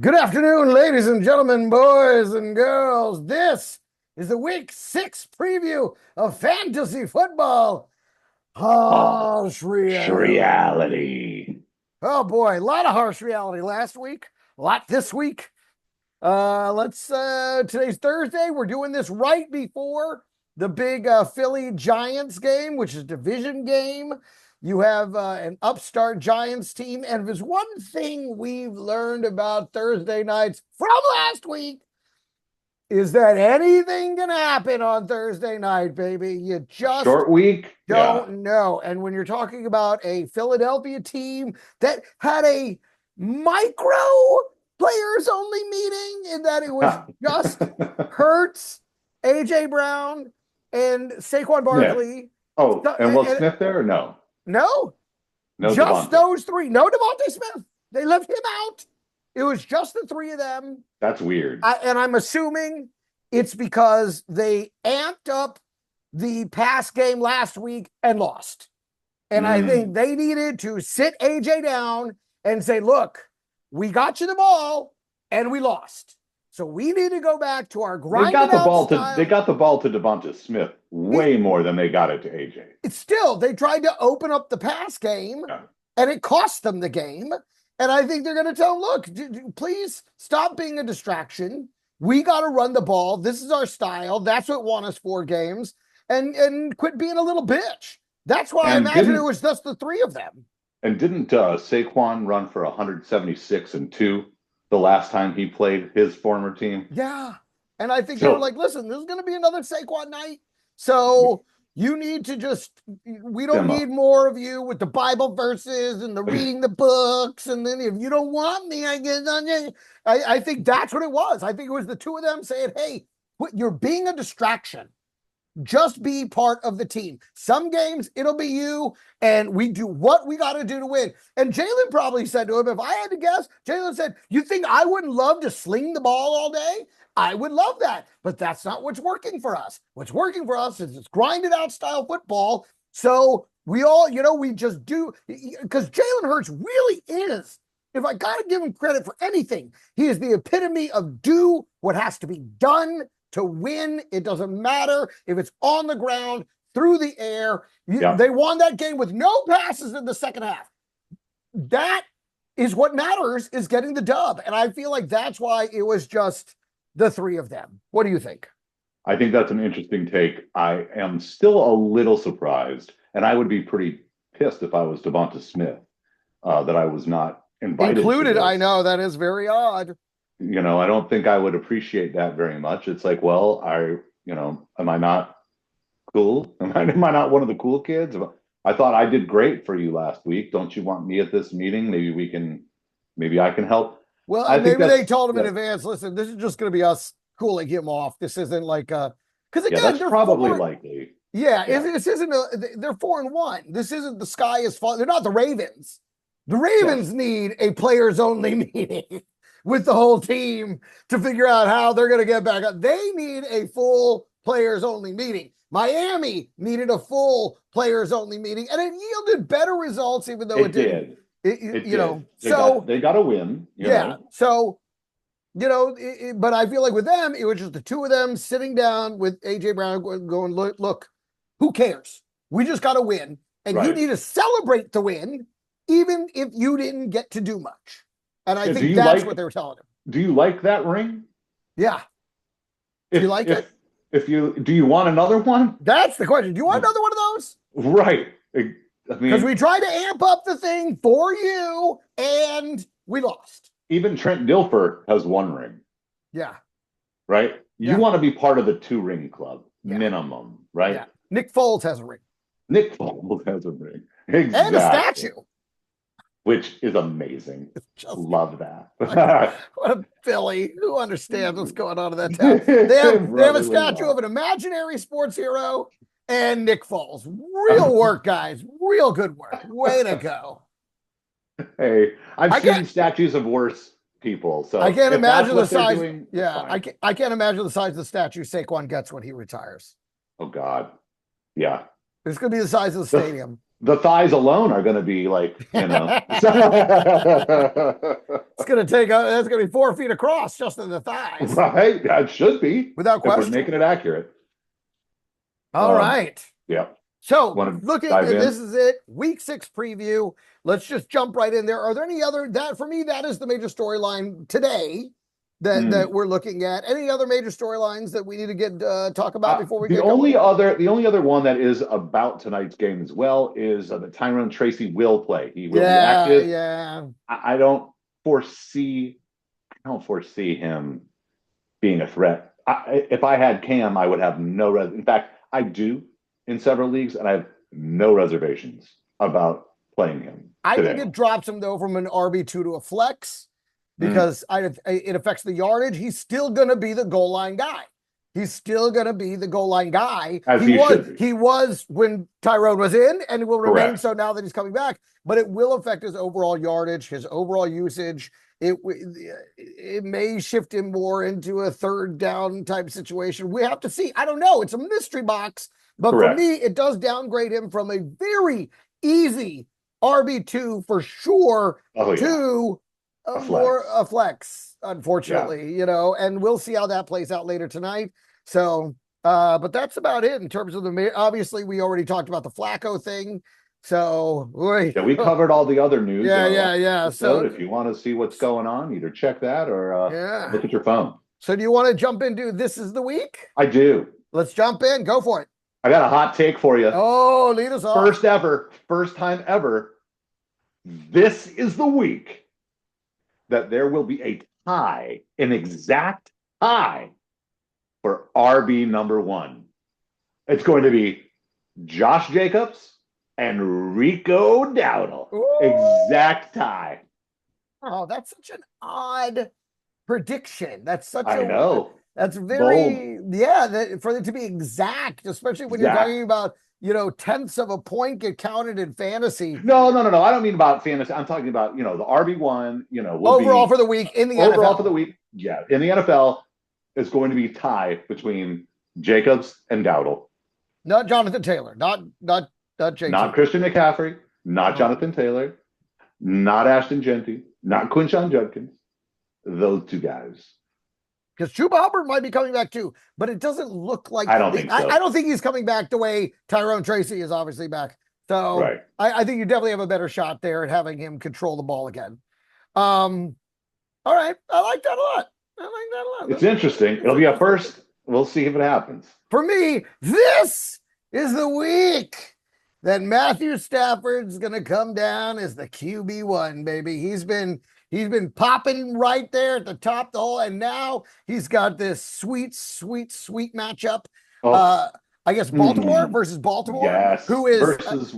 Good afternoon, ladies and gentlemen, boys and girls. This is the Week 6 preview of fantasy football. Harsh reality. Reality. Oh boy, a lot of harsh reality last week, a lot this week. Today's Thursday. We're doing this right before the big Philly Giants game, which is a division game. You have an upstart Giants team. And if there's one thing we've learned about Thursday nights from last week, is that anything can happen on Thursday night, baby. You just Short week. don't know. And when you're talking about a Philadelphia team that had a micro players only meeting, in that it was just Hurts, AJ Brown, and Saquon Barkley. Oh, and Will Smith there or no? No, No, just Devontae. those three. No Devontae Smith. They left him out. It was just the three of them. That's weird. And I'm assuming it's because they amped up the pass game last week and lost. And I think they needed to sit AJ down and say, look, we got you the ball and we lost. So we need to go back to our grinding out style. They got the ball to Devonta Smith way more than they got it to AJ. It's still, they tried to open up the pass game and it cost them the game. And I think they're going to tell them, look, please stop being a distraction. We got to run the ball. This is our style. That's what won us 4 games. And quit being a little bitch. That's why I imagine it was just the three of them. And didn't Saquon run for 176 and 2 the last time he played his former team? Yeah. And I think they were like, listen, this is going to be another Saquon night. So you need to we don't need more of you with the Bible verses and the reading the books. And then if you don't want me, I guess I think that's what it was. I think it was the two of them saying, hey, you're being a distraction. Just be part of the team. Some games it'll be you, and we do what we got to do to win. And Jalen probably said to him, if I had to guess, Jalen said, you think I wouldn't love to sling the ball all day? I would love that, but that's not what's working for us. What's working for us is it's grinded out style football. So we all, we just do, because Jalen Hurts really is, if I got to give him credit for anything, he is the epitome of do what has to be done to win. It doesn't matter if it's on the ground, through the air. They won that game with no passes in the second half. That is what matters, is getting the dub. And I feel like that's why it was just the three of them. What do you think? I think that's an interesting take. I am still a little surprised, and I would be pretty pissed if I was Devonta Smith, that I was not invited. Included, I know, that is very odd. I don't think I would appreciate that very much. It's like, well, am I not cool? Am I not one of the cool kids? I thought I did great for you last week. Don't you want me at this meeting? Maybe I can help. Well, maybe they told him in advance, listen, this is just going to be us cooling him off. This isn't like because again, that's probably likely. Yeah, this isn't they're 4-1. This isn't the sky is falling. They're not the Ravens. The Ravens need a players only meeting with the whole team to figure out how they're going to get back up. They need a full players only meeting. Miami needed a full players only meeting, and it yielded better results, even though it didn't. They got a win. So, but I feel like with them, it was just the two of them sitting down with AJ Brown going, look, who cares? We just got to win. And you need to celebrate the win, even if you didn't get to do much. And I think that's what they were telling him. Do you like that ring? Yeah. Do you like it? Do you want another one? That's the question. Do you want another one of those? Right. Because we tried to amp up the thing for you, and we lost. Even Trent Dilfer has 1 ring. Yeah. Right? You want to be part of the 2-ring club, minimum, right? Yeah. Nick Foles has a ring. Nick Foles has a ring. Exactly. And a statue. Which is amazing. Love that. What a Philly. Who understands what's going on in that town? They have a statue of an imaginary sports hero and Nick Foles. Real work, guys. Real good work. Way to go. Hey, I've seen statues of worse people. So I can't imagine the size. I can't imagine the size of the statue Saquon gets when he retires. Oh, God. Yeah. It's going to be the size of the stadium. the thighs alone are going to be like, It's going to take, that's going to be 4 feet across just in the thighs. Right? It should be. Without If we're question. making it accurate. All right. Yeah. So looking, this is it, week 6 preview. Let's just jump right in there. Are there any other, that for me, that is the major storyline today that we're looking at. Any other major storylines that we need to get talk about before we get going? The only other one that is about tonight's game as well is that Tyrone Tracy will play. He will be active. Yeah. I don't foresee him being a threat. If I had Cam, I would have in fact, I do in several leagues, and I have no reservations about playing him today. I think it drops him though from an RB2 to a flex because it affects the yardage. He's still going to be the goal line guy. He's still going to be the goal line guy. As he was when Tyrone was in, and he will remain so now that he's coming back. But it will affect his overall yardage, his overall usage. It may shift him more into a third down type situation. We have to see. I don't know. It's a mystery box. But for me, it does downgrade him from a very easy RB2 for sure to a flex, unfortunately, and we'll see how that plays out later tonight. So, but that's about it in terms of obviously we already talked about the Flacco thing. So we covered all the other news. Yeah. So if you want to see what's going on, either check that or look at your phone. So do you want to jump into This Is the Week? I do. Let's jump in. Go for it. I got a hot take for you. Oh, lead us off. First time ever. This is the week that there will be a tie, an exact tie for RB number 1. It's going to be Josh Jacobs and RICO DOWDLE. Ooh. Exact tie. Oh, that's such an odd prediction. That's I know. That's very bold. For it to be exact, especially when you're talking about tenths of a point get counted in fantasy. No. I don't mean about fantasy. I'm talking about the RB1. Overall for the week in the NFL. Overall for the week, in the NFL is going to be tie between Jacobs and Dowdle. Not Jonathan Taylor. Not Jacobs. Not Christian McCaffrey. Not Jonathan Taylor. Not Ashton Genty. Not Quinshon Judkins. Those 2 guys. Because Chuba Hubbard might be coming back too, but it doesn't look like. I don't think so. I don't think he's coming back the way Tyrone Tracy is obviously back. So I think you definitely have a better shot there at having him control the ball again. All right. I like that a lot. It's interesting. It'll be a first. We'll see if it happens. For me, this is the week that Matthew Stafford's going to come down as the QB1, baby. He's been popping right there at the top the whole, and now he's got this sweet matchup. I guess Baltimore versus Baltimore, who is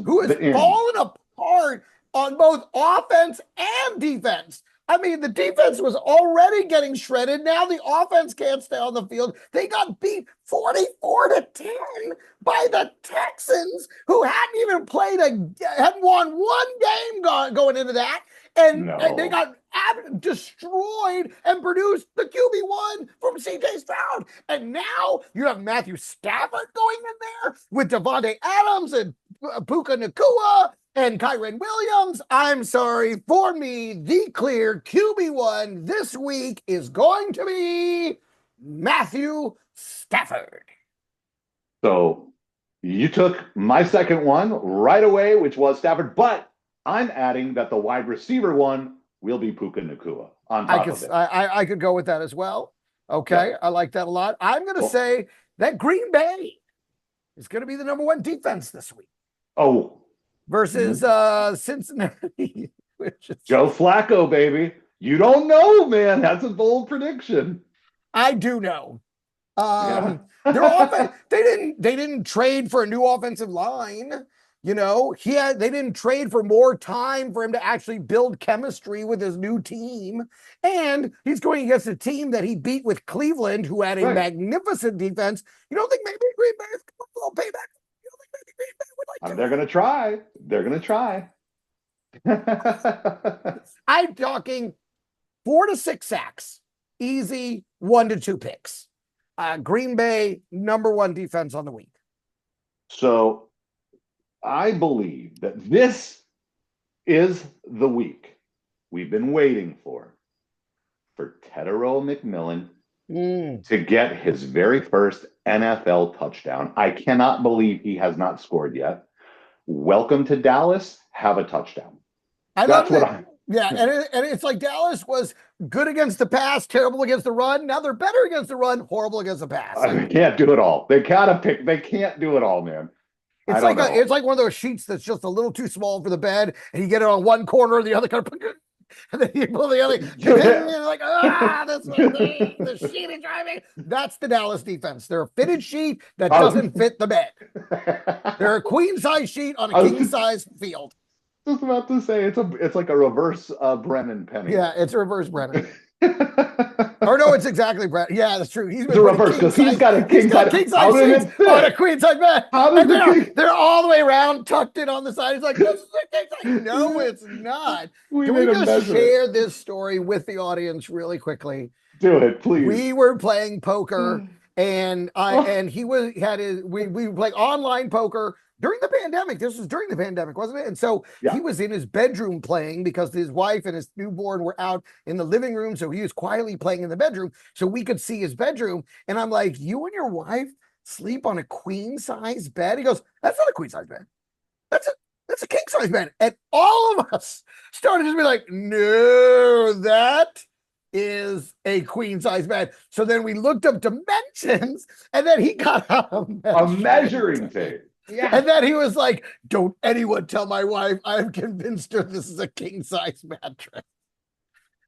falling apart on both offense and defense. I mean, the defense was already getting shredded. Now the offense can't stay on the field. They got beat 44-10 by the Texans, who hadn't won one game going into that. And they got destroyed and produced the QB1 from CJ Stroud. And now you have Matthew Stafford going in there with Devontae Adams and Puka Nacua and Kyren Williams. I'm sorry, for me, the clear QB1 this week is going to be Matthew Stafford. So you took my second one right away, which was Stafford, but I'm adding that the wide receiver one will be Puka Nacua on top of it. I could go with that as well. Okay, I like that a lot. I'm going to say that Green Bay is going to be the number 1 defense this week. Versus Cincinnati. Joe Flacco, baby. You don't know, man. That's a bold prediction. I do know. Their offense, they didn't trade for a new offensive line. They didn't trade for more time for him to actually build chemistry with his new team. And he's going against a team that he beat with Cleveland, who had a magnificent defense. You don't think maybe Green Bay is going to a little payback? You don't think maybe Green Bay would like to? They're going to try. They're going to try. I'm talking 4 to 6 sacks. Easy 1 to 2 picks. Green Bay, number 1 defense on the week. So I believe that this is the week we've been waiting for Tetairoa McMillan to get his very first NFL touchdown. I cannot believe he has not scored yet. Welcome to Dallas. Have a touchdown. That's what I. Yeah, and it's like Dallas was good against the pass, terrible against the run. Now they're better against the run, horrible against the pass. They can't do it all. They gotta pick. They can't do it all, man. It's like one of those sheets that's just a little too small for the bed, and you get it on one corner or the other corner, and then you pull the other. And you're like, the sheet is driving. That's the Dallas defense. They're a fitted sheet that doesn't fit the bed. They're a queen size sheet on a king size field. Just about to say it's like a reverse Brennan Penny. Yeah, it's a reverse Brennan. Or no, it's exactly Brennan. Yeah, that's true. He's a reverse because he's got a king size sheets on a queen size bed. They're all the way around, tucked in on the side. He's like, this is a king size. No, it's not. Can we just share this story with the audience really quickly? Do it, please. We were playing poker, and we were playing online poker. During the pandemic, this was during the pandemic, wasn't it? And so he was in his bedroom playing because his wife and his newborn were out in the living room. So he was quietly playing in the bedroom so we could see his bedroom. And I'm like, you and your wife sleep on a queen size bed? He goes, that's not a queen size bed. That's a king size bed. And all of us started to be like, no, that is a queen size bed. So then we looked up dimensions, and then he got out a measuring tape. Yeah. And then he was like, don't anyone tell my wife I've convinced her this is a king size mattress.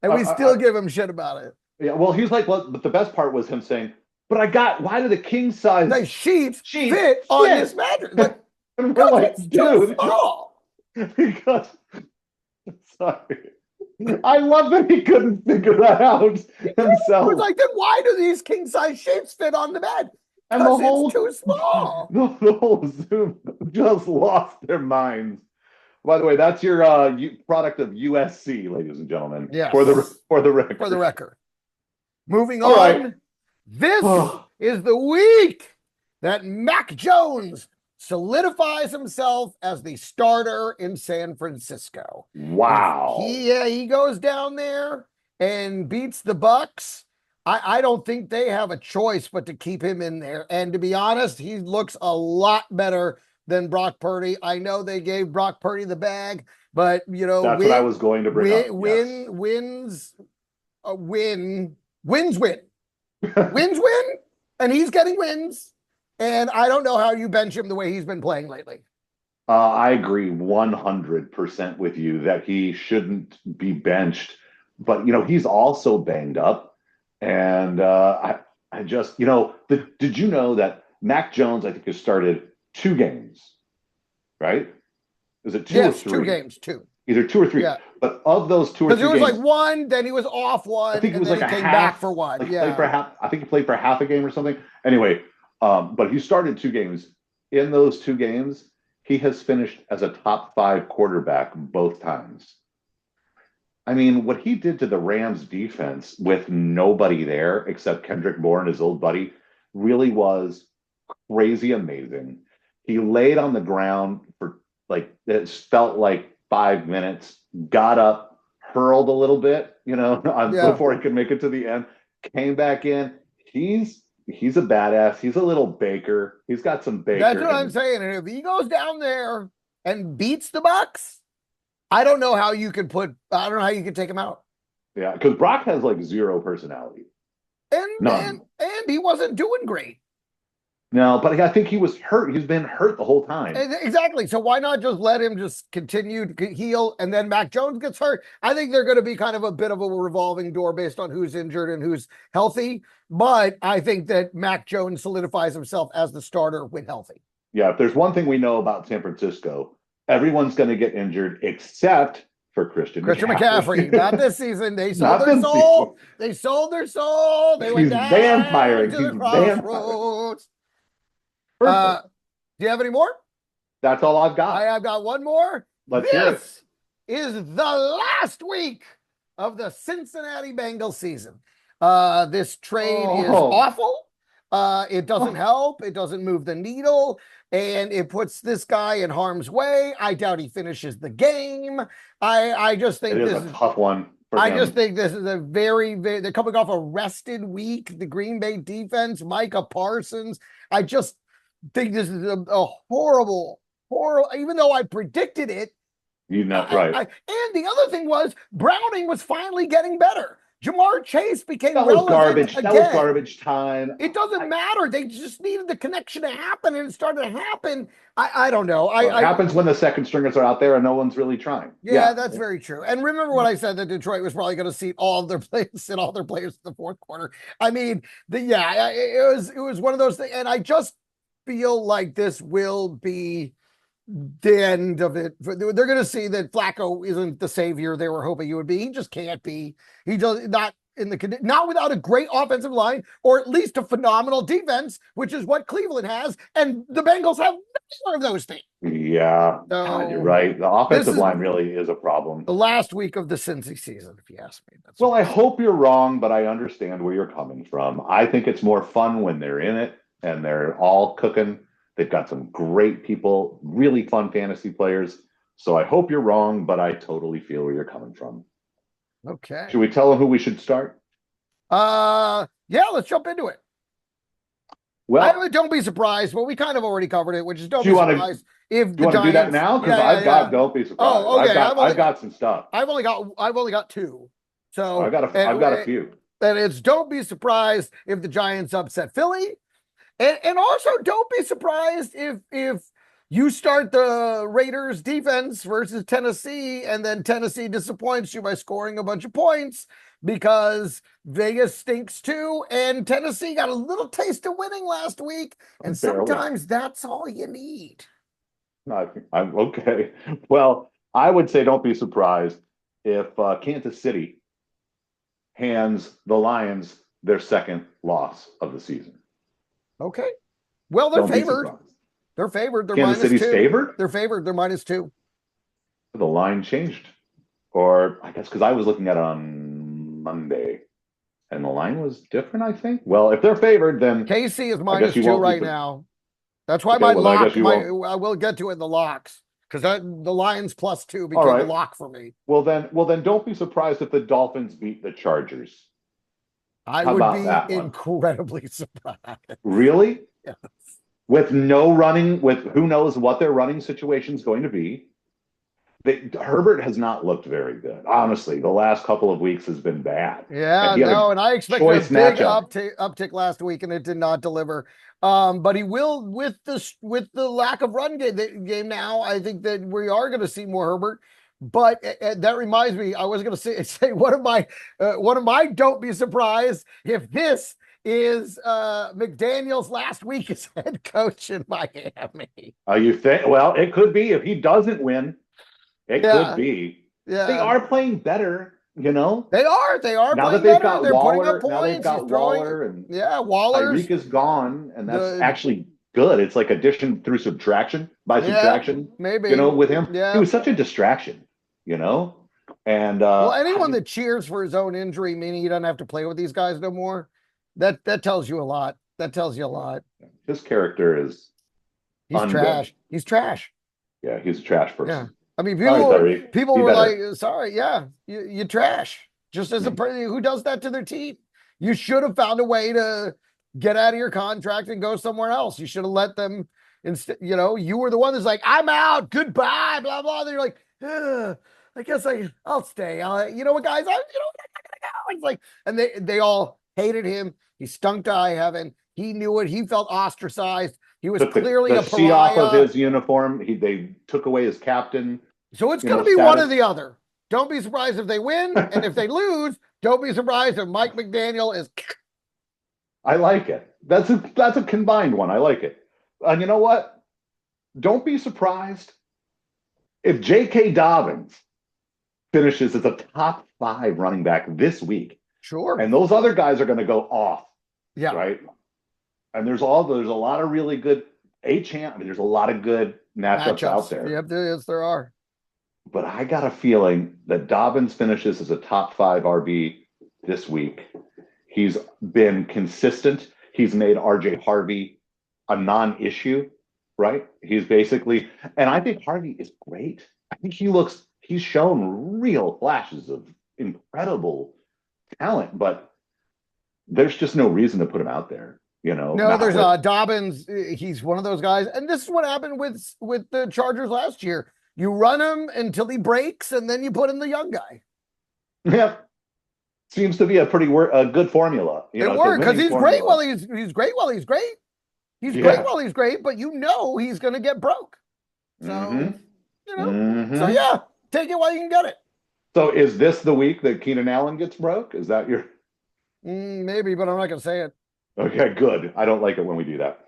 And we still give him shit about it. Yeah, well, he's like, well, but the best part was him saying, but why do the king size sheets fit on this mattress? Like, and we're like, dude, because sorry. I love that he couldn't figure that out himself. It's like, then why do these king size sheets fit on the bed? And the whole it's too small. The whole Zoom just lost their minds. By the way, that's your product of USC, ladies and gentlemen. Yeah. For the record. For the record. Moving on. Right. This is the week that Mac Jones solidifies himself as the starter in San Francisco. Wow. He goes down there and beats the Bucks. I don't think they have a choice but to keep him in there. And to be honest, he looks a lot better than Brock Purdy. I know they gave Brock Purdy the bag, but that's what I was going to bring up. Wins win, and he's getting wins. And I don't know how you bench him the way he's been playing lately. I agree 100% with you that he shouldn't be benched, but he's also banged up. And I just, did you know that Mac Jones, I think, has started 2 games, right? Is it 2 or 3? 2 games, 2. Either 2 or 3. Yeah. But of those 2 or 3 games. Because it was like 1, then he was off 1, I think it was and like then he a came half, back for 1. Like I think he played for half a game or something. Anyway, but he started 2 games. In those 2 games, he has finished as a top 5 quarterback both times. I mean, what he did to the Rams defense with nobody there except Kendrick Bourne, his old buddy, really was crazy amazing. He laid on the ground for it felt like 5 minutes, got up, hurled a little bit, before he could make it to the end, came back in. He's a badass. He's a little Baker. He's got some Baker. That's what I'm saying. And if he goes down there and beats the Bucks, I don't know how you could take him out. Yeah, because Brock has 0 personality. And he wasn't doing great. No, but I think he was hurt. He's been hurt the whole time. Exactly. So why not just let him just continue to heal, and then Mac Jones gets hurt? I think they're going to be kind of a bit of a revolving door based on who's injured and who's healthy. But I think that Mac Jones solidifies himself as the starter when healthy. Yeah, if there's one thing we know about San Francisco, everyone's going to get injured except for Christian McCaffrey. Not this season. They sold their soul. They sold their soul. They went down vampiring. to the crossroads. Do you have any more? That's all I've got. I've got one more. Let's hear it. This is the last week of the Cincinnati Bengals season. This trade is awful. It doesn't help. It doesn't move the needle, and it puts this guy in harm's way. I doubt he finishes the game. I just think it is a tough one for him. I just think this is a very, they're coming off a rested week. The Green Bay defense, Micah Parsons. I just think this is a horrible, even though I predicted it. Right. And the other thing was Browning was finally getting better. Jamar Chase became that was garbage. Again. That was garbage time. It doesn't matter. They just needed the connection to happen, and it started to happen. I don't know. It happens when the second stringers are out there and no one's really trying. Yeah, that's very true. And remember what I said, that Detroit was probably going to seat all of their players in all their players in the fourth quarter. I mean, it was one of those things, and I just feel like this will be the end of it. They're going to see that Flacco isn't the savior they were hoping he would be. He just can't be. He does not without a great offensive line, or at least a phenomenal defense, which is what Cleveland has, and the Bengals have neither of those things. Yeah, so, God, you're right. The offensive line really is a problem. The last week of the Cincy season, if you ask me. Well, I hope you're wrong, but I understand where you're coming from. I think it's more fun when they're in it and they're all cooking. They've got some great people, really fun fantasy players. So I hope you're wrong, but I totally feel where you're coming from. Okay. Should we tell them who we should start? Yeah, let's jump into it. Well, don't be surprised. Well, we kind of already covered it, which is don't be surprised if the Giants. You want to do that now? Because I've got don't be surprised. Oh, okay. I've got some stuff. I've only got two. So I've got a few. And it's don't be surprised if the Giants upset Philly. And also don't be surprised if you start the Raiders defense versus Tennessee, and then Tennessee disappoints you by scoring a bunch of points, because Vegas stinks too, and Tennessee got a little taste of winning last week, and sometimes that's all you need. I'm okay. Well, I would say don't be surprised if Kansas City hands the Lions their second loss of the season. Okay. Well, they're favored. They're favored. They're Kansas City's favored? They're favored. They're -2. The line changed. Or I guess because I was looking at it on Monday and the line was different, I think. Well, if they're favored, then KC is -2 right now. That's why my lock, I will get to it in the locks, because the Lions +2 became a lock for me. Well then don't be surprised if the Dolphins beat the Chargers. I would be incredibly surprised. Really? Yes. With no running, with who knows what their running situation is going to be. Herbert has not looked very good. Honestly, the last couple of weeks has been bad. Yeah, and I expected a big uptick last week, and it did not deliver. But he will with the lack of run game now. I think that we are going to see more Herbert. But that reminds me, I was going to say one of my don't be surprised if this is McDaniel's last week as head coach in Miami. You think? Well, it could be if he doesn't win. It could be. Yeah, they are playing better. You know, they are. Now that they've got Waller, now they've got Waller, and Waller. Tyreek is gone, and that's actually good. It's like addition through subtraction by subtraction. Maybe, you know, with him, he was such a distraction. You know, and anyone that cheers for his own injury, meaning he doesn't have to play with these guys no more, that tells you a lot. That tells you a lot. His character is trash. He's trash. Yeah, he's a trash person. Yeah. I mean, people were like, sorry, you trash. Just as a person who does that to their team. You should have found a way to get out of your contract and go somewhere else. You should have let them, instead, you were the one that's like, I'm out, goodbye, blah, blah. They're like, I guess I'll stay. You know what, guys, I'm not gonna go. It's like, and they all hated him. He stunk to high heaven. He knew it. He felt ostracized. He was clearly a pariah. Off of his uniform. They took away his captain. So it's going to be one or the other. Don't be surprised if they win, and if they lose, don't be surprised if Mike McDaniel is. I like it. That's a combined one. I like it. And you know what? Don't be surprised if J.K. Dobbins finishes as a top 5 running back this week. Sure. And those other guys are going to go off. Yeah. Right. And there's a lot of really good there's a lot of good matchups out there. Yep, there are. But I got a feeling that Dobbins finishes as a top 5 RB this week. He's been consistent. He's made RJ Harvey a non-issue, right? He's basically, and I think Harvey is great. I think he's shown real flashes of incredible talent, but there's just no reason to put him out there. No, there's Dobbins. He's one of those guys, and this is what happened with the Chargers last year. You run him until he breaks, and then you put in the young guy. Yeah, seems to be a pretty good formula. It worked because he's great while he's great while he's great. He's great while he's great, but he's going to get broke. So so yeah, take it while you can get it. So is this the week that Keenan Allen gets broke? Is that your? Maybe, but I'm not going to say it. Okay, good. I don't like it when we do that.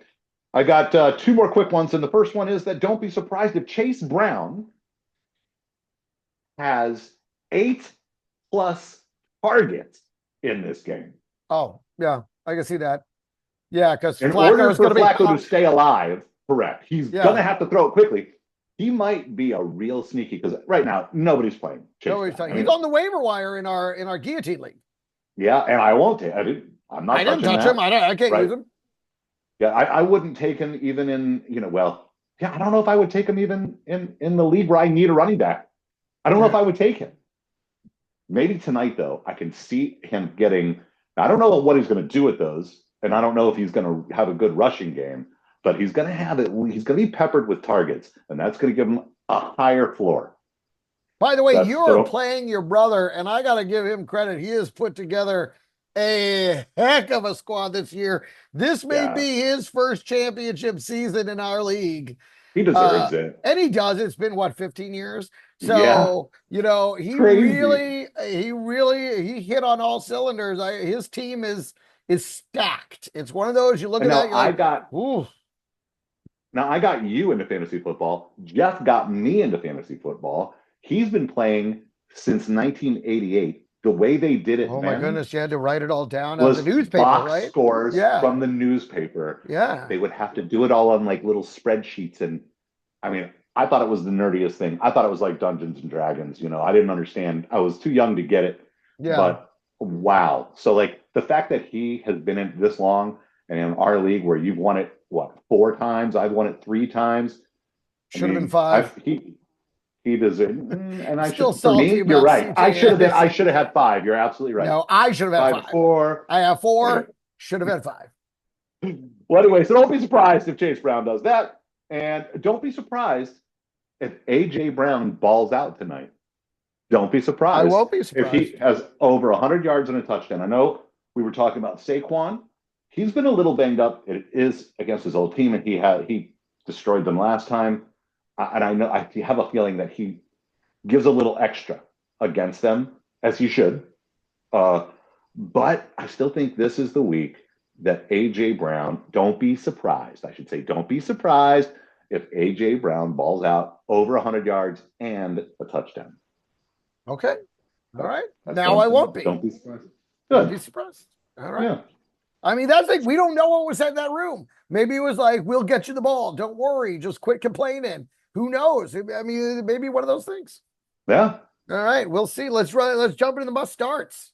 I got two more quick ones, and the first one is that don't be surprised if Chase Brown has 8+ targets in this game. Oh, yeah, I can see that. Yeah, because in order for Flacco to stay alive, correct, he's going to have to throw it quickly. He might be a real sneaky, because right now nobody's playing. He's on the waiver wire in our guillotine league. Yeah, and I won't take. I didn't touch him. I can't use him. Yeah, I wouldn't take him even in, I don't know if I would take him even in the league where I need a running back. I don't know if I would take him. Maybe tonight, though, I can see him getting, I don't know what he's going to do with those, and I don't know if he's going to have a good rushing game, but he's going to have it. He's going to be peppered with targets, and that's going to give him a higher floor. By the way, you are playing your brother, and I got to give him credit. He has put together a heck of a squad this year. This may be his first championship season in our league. He deserves it. And he does. It's been 15 years. So, he really hit on all cylinders. His team is stacked. It's one of those you look at that. Now I got you into fantasy football. Jeff got me into fantasy football. He's been playing since 1988. The way they did it, my goodness, you had to write it all down on the newspaper, right? Scores from the newspaper. Yeah. They would have to do it all on like little spreadsheets. And I mean, I thought it was the nerdiest thing. I thought it was like Dungeons and Dragons. I didn't understand. I was too young to get it. Yeah. But wow. So like the fact that he has been in this long and in our league where you've won it, 4 times? I've won it 3 times. Should have been 5. He deserved, and I still should. For me, you're right. I should have had 5. You're absolutely right. No, I should have had 5. 4. I have 4. Should have had 5. Well, anyway, so don't be surprised if Chase Brown does that, and don't be surprised if AJ Brown balls out tonight. Don't be surprised. I won't be surprised if he has over 100 yards and a touchdown. I know we were talking about Saquon. He's been a little banged up. It is against his old team, and he destroyed them last time. And I have a feeling that he gives a little extra against them, as he should. But I still think this is the week that A.J. Brown, don't be surprised. I should say, don't be surprised if A.J. Brown balls out over 100 yards and a touchdown. Okay. All right. Now I won't be. Don't be surprised. Good. Don't be surprised. All right. Yeah. I mean, that's like, we don't know what was in that room. Maybe it was like, we'll get you the ball. Don't worry. Just quit complaining. Who knows? I mean, maybe one of those things. Yeah. All right. We'll see. Let's jump into the must starts.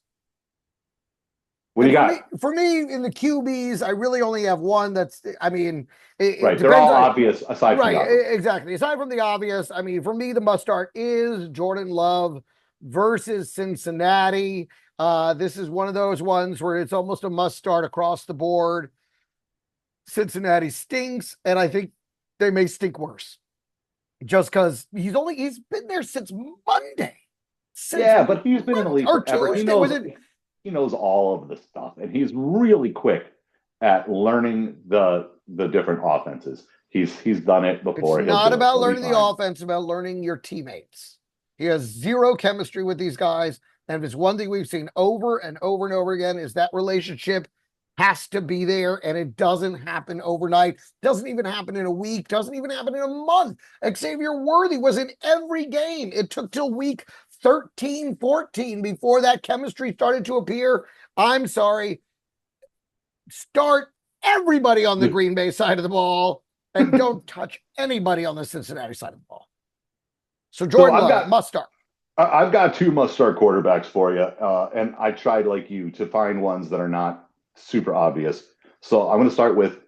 What do you got? For me, in the QBs, I really only have one that's, I mean, right. They're all obvious aside from the obvious. Exactly. Aside from the obvious, I mean, for me, the must start is Jordan Love versus Cincinnati. This is one of those ones where it's almost a must start across the board. Cincinnati stinks, and I think they may stink worse. Just because he's been there since Monday. But he's been in the league forever. He knows all of the stuff, and he's really quick at learning the different offenses. He's done it before. It's not about learning the offense, it's about learning your teammates. He has zero chemistry with these guys, and if it's one thing we've seen over and over and over again is that relationship has to be there, and it doesn't happen overnight. Doesn't even happen in a week. Doesn't even happen in a month. Xavier Worthy was in every game. It took till week 13, 14 before that chemistry started to appear. I'm sorry. Start everybody on the Green Bay side of the ball and don't touch anybody on the Cincinnati side of the ball. So Jordan Love, must start. I've got 2 must-start quarterbacks for you, and I tried, like you, to find ones that are not super obvious. So I'm going to start with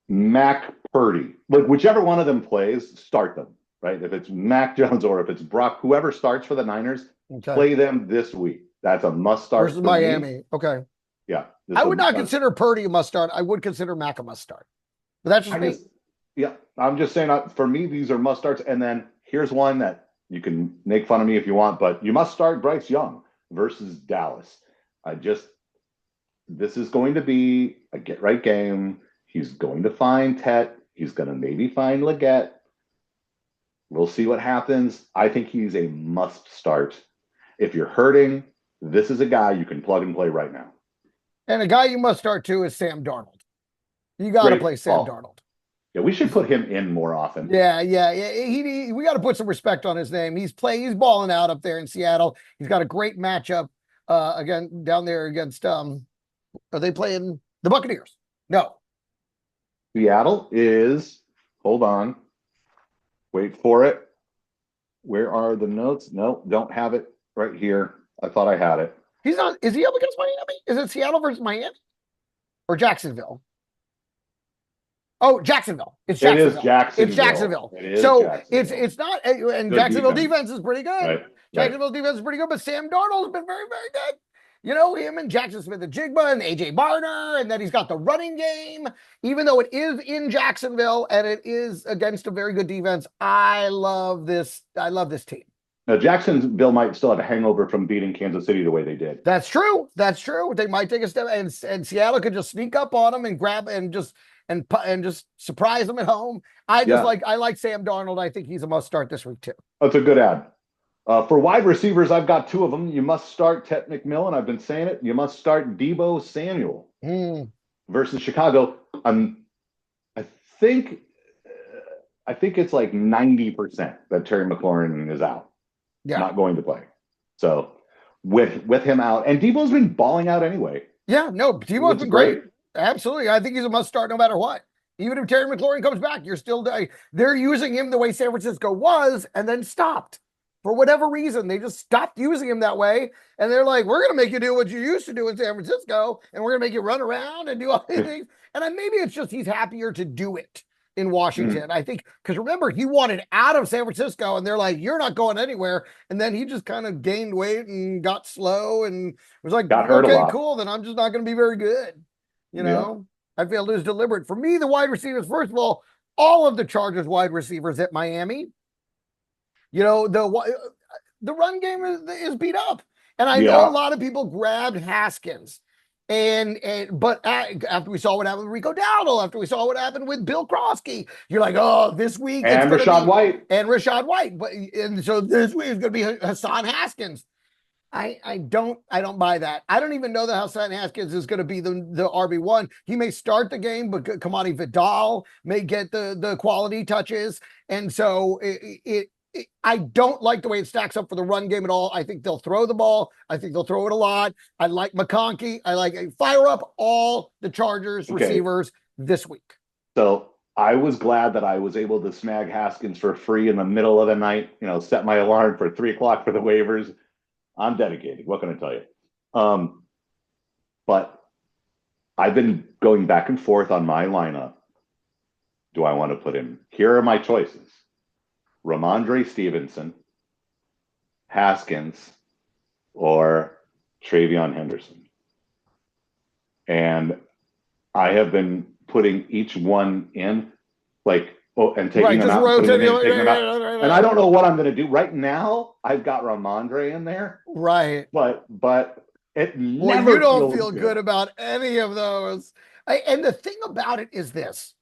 Mac Purdy. Like whichever one of them plays, start them, right? If it's Mac Jones or if it's Brock, whoever starts for the Niners, play them this week. That's a must start versus Miami. Me. Okay. Yeah. I would not consider Purdy a must start. I would consider Mac a must start. But that's just me. Yeah. I'm just saying for me, these are must starts. And then here's one that you can make fun of me if you want, but you must start Bryce Young versus Dallas. This is going to be a get right game. He's going to find Tet. He's going to maybe find Leggett. We'll see what happens. I think he's a must start. If you're hurting, this is a guy you can plug and play right now. And a guy you must start too is Sam Darnold. You got to play Sam Darnold. Yeah, we should put him in more often. Yeah. We got to put some respect on his name. He's balling out up there in Seattle. He's got a great matchup again down there against are they playing the Buccaneers? No. Seattle is, hold on. Wait for it. Where are the notes? No, don't have it right here. I thought I had it. He's not. Is he up against Miami? Is it Seattle versus Miami or Jacksonville? Oh, Jacksonville. It's Jacksonville. It is Jacksonville. It's Jacksonville. It's not. And Jacksonville defense is pretty good. Right. Jacksonville defense is pretty good, but Sam Darnold's been very, very good. You know, him and Jackson Smith-Njigba and A.J. Barner, and then he's got the running game. Even though it is in Jacksonville and it is against a very good defense, I love this team. Now, Jacksonville might still have a hangover from beating Kansas City the way they did. That's true. They might take a step, and Seattle could just sneak up on them and grab and just surprise them at home. I like Sam Darnold. I think he's a must start this week too. That's a good ad. For wide receivers, I've got two of them. You must start Tet McMillan. I've been saying it. You must start Deebo Samuel versus Chicago. I think it's like 90% that Terry McLaurin is out. Yeah. Not going to play. So with him out, and Deebo's been balling out anyway. Yeah, no, Deebo's been great. Absolutely. I think he's a must start no matter what. Even if Terry McLaurin comes back, they're using him the way San Francisco was and then stopped. For whatever reason, they just stopped using him that way. And they're like, we're going to make you do what you used to do in San Francisco. And we're going to make you run around and do all these things. And maybe it's just he's happier to do it in Washington. I think, because remember, he wanted out of San Francisco. And they're like, you're not going anywhere. And then he just kind of gained weight and got slow and was like, okay, cool. Then I'm just not going to be very good. You know, I feel it was deliberate. For me, the wide receivers, first of all of the Chargers wide receivers at Miami, you know, the run game is beat up. And I know a lot of people grabbed Haskins. But after we saw what happened with RICO Dowdle, after we saw what happened with Bill Krosky, you're like, oh, this week and Rashad White. And so this week is going to be Hassan Haskins. I don't buy that. I don't even know that Hassan Haskins is going to be the RB1. He may start the game, but Kamani Vidal may get the quality touches. And so I don't like the way it stacks up for the run game at all. I think they'll throw the ball. I think they'll throw it a lot. I like McConkey. Fire up all the Chargers receivers this week. So I was glad that I was able to snag Haskins for free in the middle of the night, set my alarm for 3:00 for the waivers. I'm dedicated. What can I tell you? But I've been going back and forth on my lineup. Do I want to put him? Here are my choices. Ramondre Stevenson, Haskins, or Travion Henderson. And I have been putting each one in, and taking them out, taking them out. And I don't know what I'm going to do. Right now, I've got Ramondre in there. Right. But it never you don't feel good about any of those. And the thing about it is this.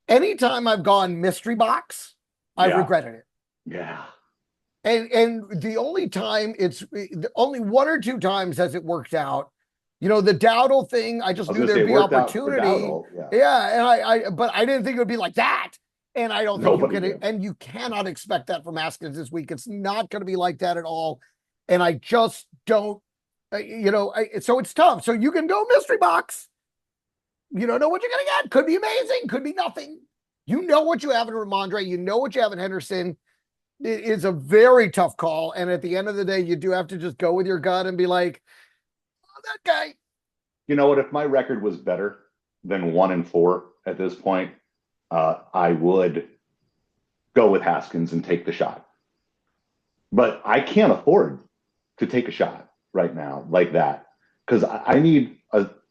Anytime I've gone mystery box, I've regretted it. Yeah. And the only time only one or two times has it worked out. The Dowdle thing, I just knew there'd be opportunity. But I didn't think it would be like that. And I don't think you cannot expect that from Haskins this week. It's not going to be like that at all. And I just don't, so it's tough. So you can go mystery box. You don't know what you're going to get. Could be amazing. Could be nothing. You know what you have in Ramondre. You know what you have in Henderson. It is a very tough call. And at the end of the day, you do have to just go with your gut and be like, oh, that guy. you know what? If my record was better than 1-4 at this point, I would go with Haskins and take the shot. But I can't afford to take a shot right now like that, because I need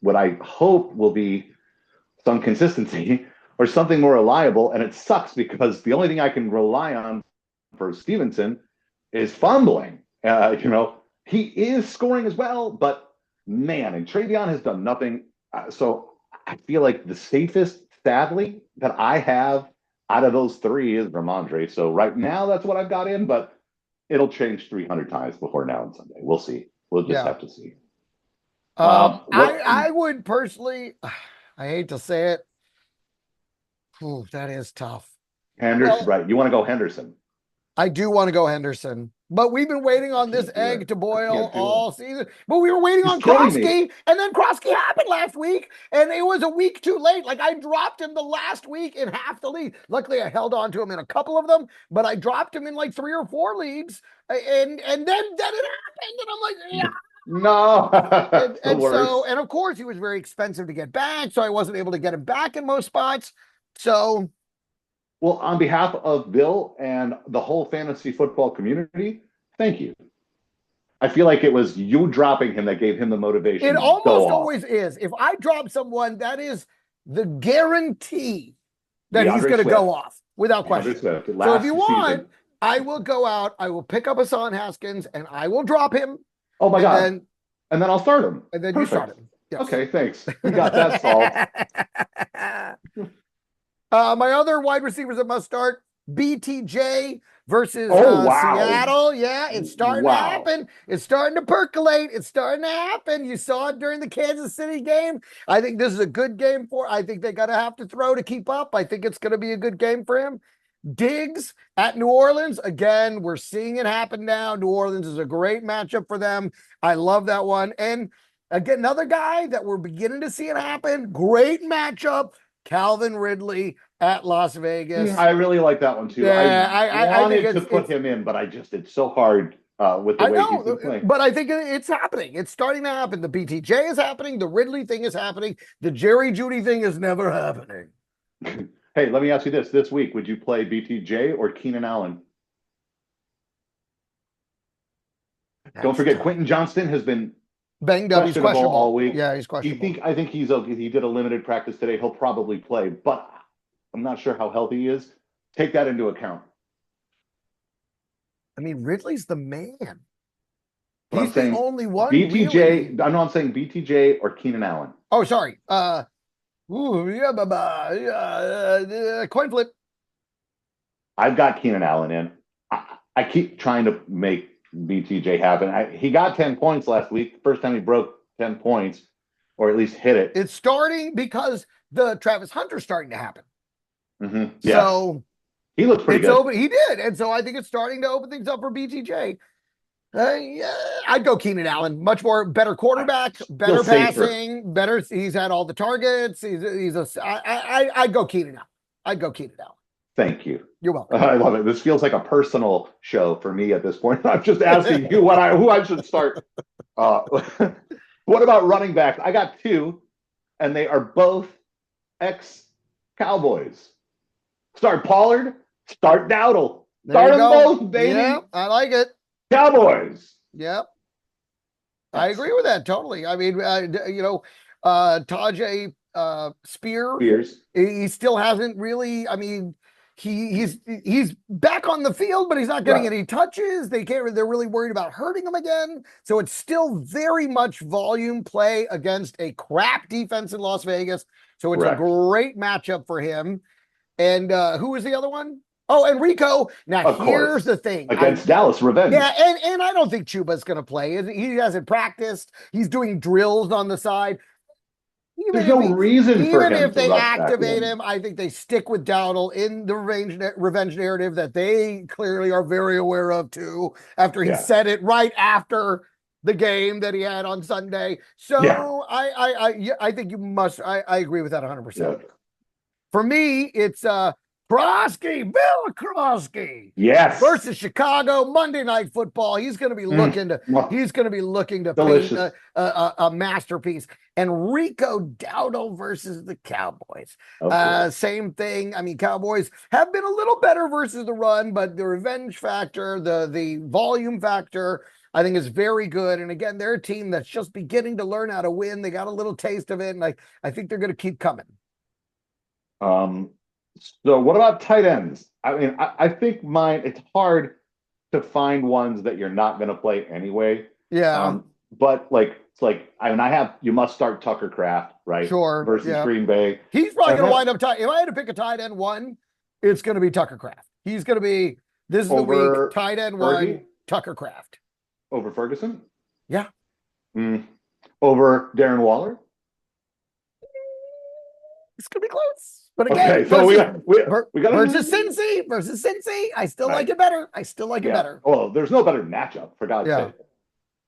what I hope will be some consistency or something more reliable. And it sucks because the only thing I can rely on for Stevenson is fumbling. He is scoring as well, but man, and Travion has done nothing. So I feel like the safest, sadly, that I have out of those three is Ramondre. So right now, that's what I've got in, but it'll change 300 times before now and Sunday. We'll see. We'll just have to see. I would personally, I hate to say it. Ooh, that is tough. Henderson, right? You want to go Henderson? I do want to go Henderson, but we've been waiting on this egg to boil all season. But we were waiting on Kroski, and then Kroski happened last week, and it was a week too late. Like, I dropped him the last week in half the league. Luckily, I held on to him in a couple of them, but I dropped him in like 3 or 4 leagues, and then it happened, and I'm like, yeah. No. And of course, he was very expensive to get back, so I wasn't able to get him back in most spots. So. Well, on behalf of Bill and the whole fantasy football community, thank you. I feel like it was you dropping him that gave him the motivation. It almost always is. If I drop someone, that is the guarantee that he's going to go off without question. So if you want, I will go out, I will pick up Hassan Haskins, and I will drop him. Oh my God. And then I'll start him. And then you start him. Yes. Okay, thanks. We got that solved. My other wide receivers that must start, BTJ versus Seattle. Yeah, it's starting to happen. It's starting to percolate. It's starting to happen. You saw it during the Kansas City game. I think this is a good game I think they got to have to throw to keep up. I think it's going to be a good game for him. Diggs at New Orleans. Again, we're seeing it happen now. New Orleans is a great matchup for them. I love that one. And again, another guy that we're beginning to see it happen. Great matchup. Calvin Ridley at Las Vegas. I really like that one too. Yeah, I wanted to put him in, but it's so hard with the way he's been playing. But I think it's happening. It's starting to happen. The BTJ is happening. The Ridley thing is happening. The Jerry Jeudy thing is never happening. Hey, let me ask you this week, would you play BTJ or Keenan Allen? Don't forget, Quentin Johnston has been banged up. He's questionable all week. Yeah, he's questionable. I think he's okay. He did a limited practice today. He'll probably play, but I'm not sure how healthy he is. Take that into account. I mean, Ridley's the man. He's the only one. BTJ. Really. I'm not saying BTJ or Keenan Allen. Oh, sorry. Coin flip. I've got Keenan Allen in. I keep trying to make BTJ happen. He got 10 points last week. First time he broke 10 points, or at least hit it. It's starting because the Travis Hunter's starting to happen. Mm-hmm. Yeah. So he looks pretty good. He did. And so I think it's starting to open things up for BTJ. I'd go Keenan Allen. Much more better quarterback, better passing, better. He's had all the targets. I'd go Keenan Allen. Thank you. You're welcome. I love it. This feels like a personal show for me at this point. I'm just asking you who I should start. What about running backs? I got 2, and they are both ex-Cowboys. Start Pollard, start Dowdle. Start them both, baby. Yeah, I like it. Cowboys. Yep. I agree with that totally. I mean, Tajay Spears, he still hasn't really, I mean, he's back on the field, but he's not getting any touches. They're really worried about hurting him again. So it's still very much volume play against a crap defense in Las Vegas. So it's a great matchup for him. And who was the other one? Oh, and Rico. Now, here's the thing. Against Dallas, revenge. Yeah, and I don't think Chuba's going to play. He hasn't practiced. He's doing drills on the side. There's no reason for him. Even if they activate him, I think they stick with Dowdle in the revenge narrative that they clearly are very aware of, too, after he said it right after the game that he had on Sunday. So I think you must. I agree with that 100%. Yeah. For me, it's Krosky, Bill Krosky. Yes. Versus Chicago, Monday Night Football. He's going to be looking to Delicious. paint a masterpiece. And RICO Dowdle versus the Cowboys. Same thing. I mean, Cowboys have been a little better versus the run, but the revenge factor, the volume factor, I think is very good. And again, they're a team that's just beginning to learn how to win. They got a little taste of it, and I think they're going to keep coming. So what about tight ends? I mean, I think it's hard to find ones that you're not going to play anyway. Yeah. But it's like, I mean, you must start Tucker Kraft, right? Sure. Versus Green Bay. He's probably going to wind up if I had to pick a tight end one, it's going to be Tucker Kraft. He's going to be, this is the week, tight end one, Tucker Kraft. Over Ferguson? Yeah. Over Darren Waller? It's going to be close. But again, okay, so we got versus Cincy. I still like it better. It better. Well, there's no better matchup, for God's sake.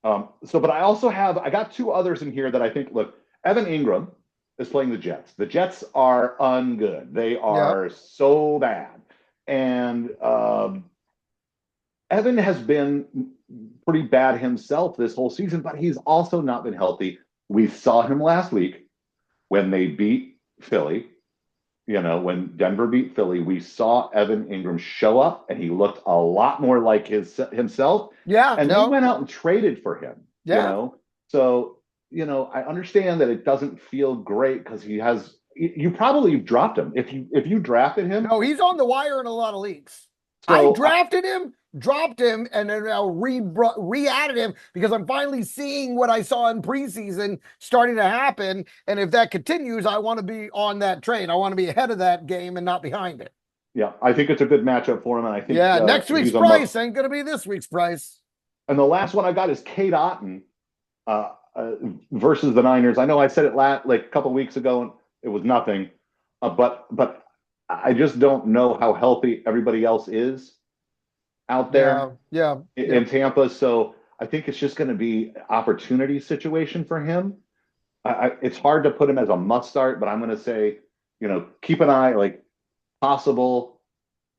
But I got two others in here that I think, look, Evan Ingram is playing the Jets. The Jets are ungood. They are so bad. And Evan has been pretty bad himself this whole season, but he's also not been healthy. We saw him last week when they beat Philly. When Denver beat Philly, we saw Evan Ingram show up, and he looked a lot more like himself. Yeah, and they went out and traded for him. Yeah. So I understand that it doesn't feel great because he has. You probably dropped him if you drafted him. No, he's on the wire in a lot of leagues. So I drafted him, dropped him, and then now re-added him because I'm finally seeing what I saw in preseason starting to happen. And if that continues, I want to be on that train. I want to be ahead of that game and not behind it. Yeah, I think it's a good matchup for him. And I think next week's price ain't going to be this week's price. And the last one I got is Cade Otton versus the Niners. I know I said it a couple weeks ago and it was nothing, but I just don't know how healthy everybody else is out there in Tampa. So I think it's just going to be an opportunity situation for him. It's hard to put him as a must start, but I'm going to say, keep an eye, possible,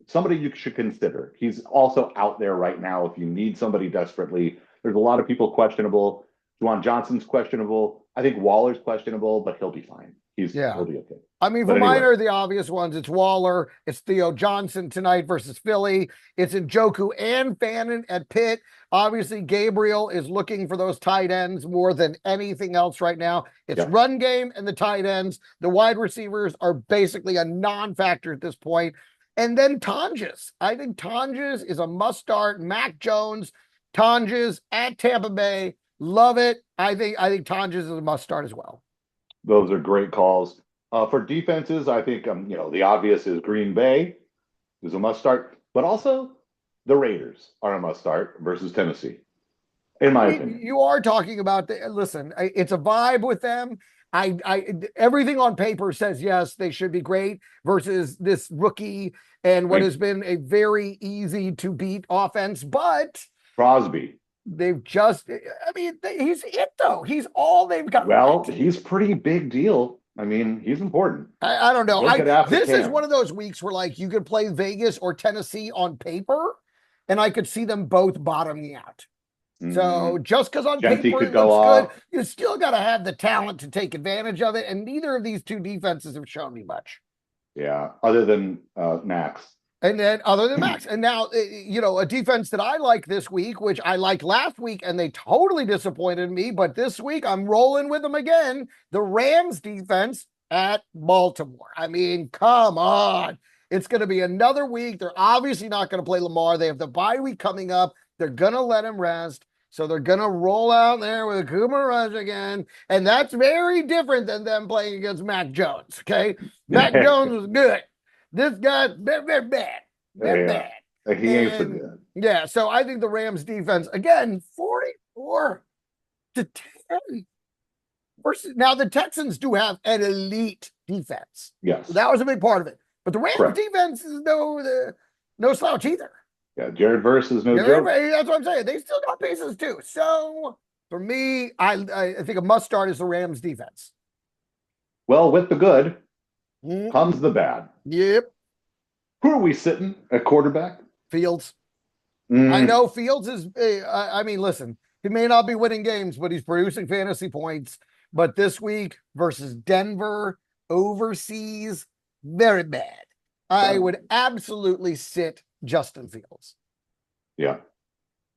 somebody you should consider. He's also out there right now if you need somebody desperately. There's a lot of people questionable. Juwan Johnson's questionable. I think Waller's questionable, but he'll be fine. He'll be okay. I mean, for mine are the obvious ones. It's Waller. It's Theo Johnson tonight versus Philly. It's Njoku and Fannin at Pitt. Obviously, Gabriel is looking for those tight ends more than anything else right now. It's run game and the tight ends. The wide receivers are basically a non-factor at this point. And then Tonjes. I think Tonjes is a must-start. Mac Jones, Tonjes at Tampa Bay. Love it. I think Tonjes is a must-start as well. Those are great calls. For defenses, I think the obvious is Green Bay is a must start, but also the Raiders are a must start versus Tennessee, in my opinion. You are talking about listen, it's a vibe with them. Everything on paper says yes, they should be great versus this rookie and what has been a very easy to beat offense, but Crosby. They've just, he's it though. He's all they've got. Well, he's pretty big deal. I mean, he's important. I don't know. This is one of those weeks where you could play Vegas or Tennessee on paper, and I could see them both bottoming out. So just because on paper it looks good, you still got to have the talent to take advantage of it. And neither of these two defenses have shown me much. Yeah, other than Max. And then other than Max. And now, a defense that I like this week, which I liked last week, and they totally disappointed me. But this week, I'm rolling with them again. The Rams defense at Baltimore. I mean, come on. It's going to be another week. They're obviously not going to play Lamar. They have the bye week coming up. They're going to let him rest. So they're going to roll out there with Cooper Rush again. And that's very different than them playing against Mac Jones, okay? Mac Jones was good. This guy's very, very bad. Very bad. He ain't so good. Yeah, so I think the Rams defense, again, 44-10. Now, the Texans do have an elite defense. Yes. So that was a big part of it. But the Rams defense is no slouch either. Yeah, Jared Verse is no joke. That's what I'm saying. They still got pieces too. So for me, I think a must start is the Rams defense. Well, with the good comes the bad. Yep. Who are we sitting at quarterback? Fields. I know Fields is, I mean, listen, he may not be winning games, but he's producing fantasy points. But this week versus Denver, overseas, very bad. I would absolutely sit Justin Fields. Yeah.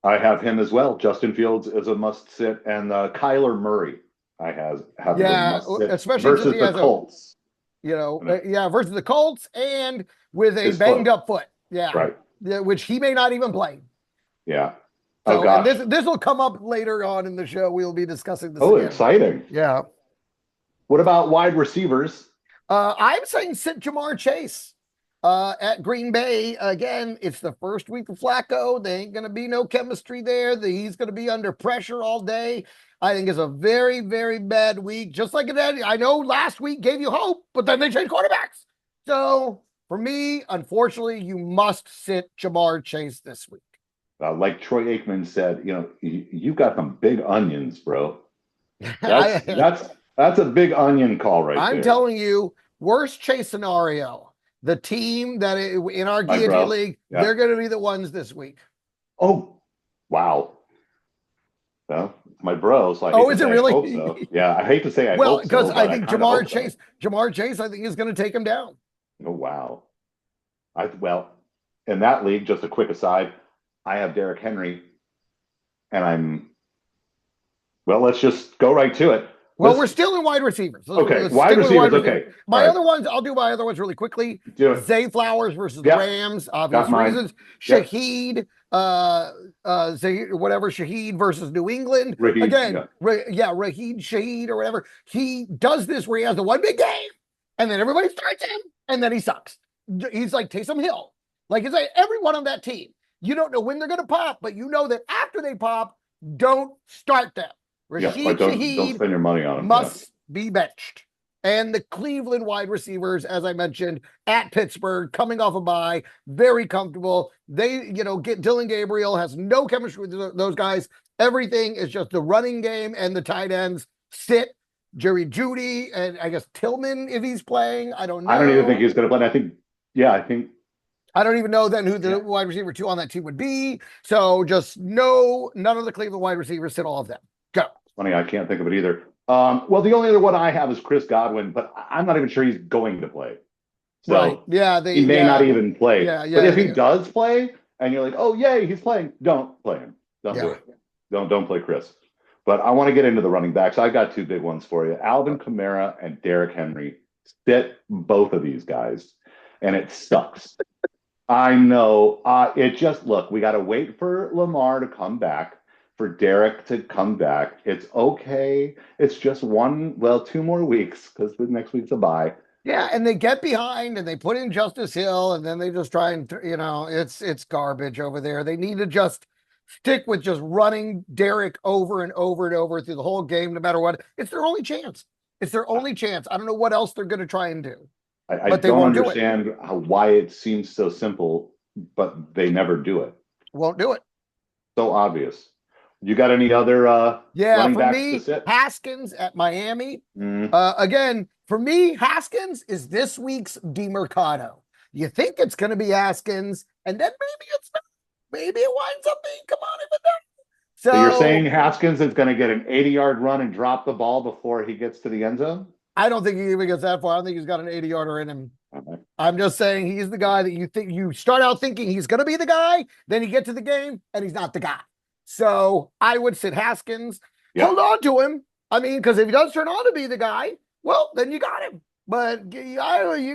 I have him as well. Justin Fields is a must sit, and Kyler Murray I have as a must sit, especially versus the Colts. Versus the Colts and with a banged up foot. Yeah. Right. Yeah, which he may not even play. Yeah. So, gosh. And this will come up later on in the show. We'll be discussing this. Oh, again. Exciting. Yeah. What about wide receivers? I'm saying sit JAMARR Chase at Green Bay. Again, it's the first week of Flacco. There ain't going to be no chemistry there. He's going to be under pressure all day. I think it's a very, very bad week. Just like it had, I know last week gave you hope, but then they changed quarterbacks. So for me, unfortunately, you must sit JAMARR Chase this week. Like Troy Aikman said, you got some big onions, bro. That's a big onion call right there. I'm telling you, worst Chase scenario. The team that in our guillotine league, they're going to be the ones this week. Oh, wow. Well, my bro. So is it really? I hope so. Yeah, I hate to say I hope so. Well, because I think JAMARR Chase, I think is going to take him down. Oh, wow. In that league, just a quick aside, I have Derrick Henry, and let's just go right to it. Well, we're still in wide receivers. Okay, wide receivers. Okay. My other ones, I'll do my other ones really quickly. Zay Flowers versus the Rams, obvious reasons. Shaheed, Shaheed versus New England. Raheed Shaheed or whatever. He does this where he has the one big game, and then everybody starts him, and then he sucks. He's like Taysom Hill. Like it's like everyone on that team. You don't know when they're going to pop, but you know that after they pop, don't start them. Rashid Shaheed don't spend your money on him. Must be benched. And the Cleveland wide receivers, as I mentioned, at Pittsburgh, coming off a bye, very comfortable. They, get Dylan Gabriel, has no chemistry with those guys. Everything is just the running game and the tight ends. Sit Jerry Jeudy and I guess Tillman if he's playing. I don't know. I don't even think he's going to play. I don't even know then who the wide receiver 2 on that team would be. So just none of the Cleveland wide receivers, sit all of them. Go. Funny, I can't think of it either. Well, the only other one I have is Chris Godwin, but I'm not even sure he's going to play. So he may not even play. But if he does play, and you're like, oh yay, he's playing, don't play him. Don't do it. Don't play Chris. But I want to get into the running backs. I got 2 big ones for you: Alvin Kamara and Derrick Henry. Sit both of these guys, and it sucks. I know. Look, we got to wait for Lamar to come back, for Derek to come back. It's okay. It's just 2 more weeks because next week's a bye. Yeah, and they get behind and they put in Justice Hill, and then they just try and, it's garbage over there. They need to just stick with just running Derek over and over and over through the whole game, no matter what. It's their only chance. I don't know what else they're going to try and do. I don't understand why it seems so simple, but they never do it. Won't do it. So obvious. You got any other running for backs me, to sit? Haskins at Miami. Again, for me, Haskins is this week's DeMercado. You think it's going to be Haskins, and then maybe it's not. Maybe it winds up being Kamani Vidal. So you're saying Haskins is going to get an 80-yard run and drop the ball before he gets to the end zone? I don't think he even gets that far. I don't think he's got an 80-yarder in him. Okay. I'm just saying he's the guy that you start out thinking he's going to be the guy, then you get to the game, and he's not the guy. So I would sit Haskins. Yep. Hold on to him. I mean, because if he does turn on to be the guy, well, then you got him. But you're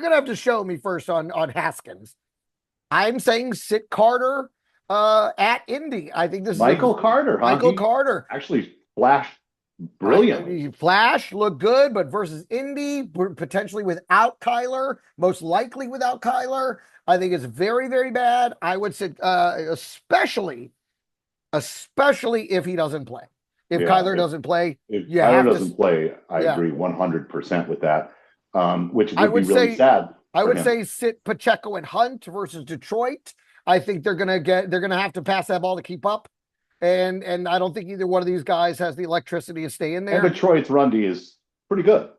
going to have to show me first on Haskins. I'm saying sit Carter at Indy. I think this Michael Carter. Michael Carter. Actually flashed brilliantly. He flashed, looked good, but versus Indy, potentially without Kyler, most likely without Kyler, I think it's very, very bad. I would sit, especially if he doesn't play. If Kyler doesn't play, if Kyler doesn't play, I agree 100% with that. Which would be really sad. I would say sit Pacheco and Hunt versus Detroit. I think they're gonna have to pass that ball to keep up. And I don't think either one of these guys has the electricity to stay in there. And Detroit's run D is pretty good.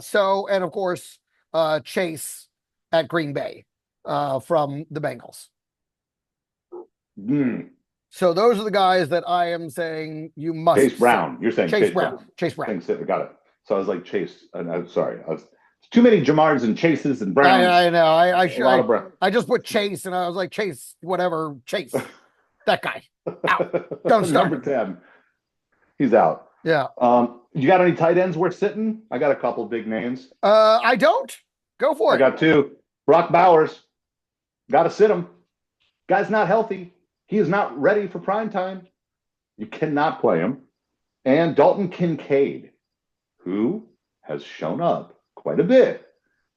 So, and of course, Chase at Green Bay. from the Bengals. Mm. So those are the guys that I am saying you must. Chase Brown. You're saying Chase Brown. Chase Brown. Got it. So I was like Chase. I'm sorry. Too many Jamars and Chases and Browns. I know. I just put Chase, and I was like, Chase, whatever, Chase. That guy. Out. Don't start. Number 10. He's out. Yeah. You got any tight ends worth sitting? I got a couple big names. I don't. Go for it. I got two. Brock Bowers. Got to sit him. Guy's not healthy. He is not ready for prime time. You cannot play him. And Dalton Kincaid, who has shown up quite a bit,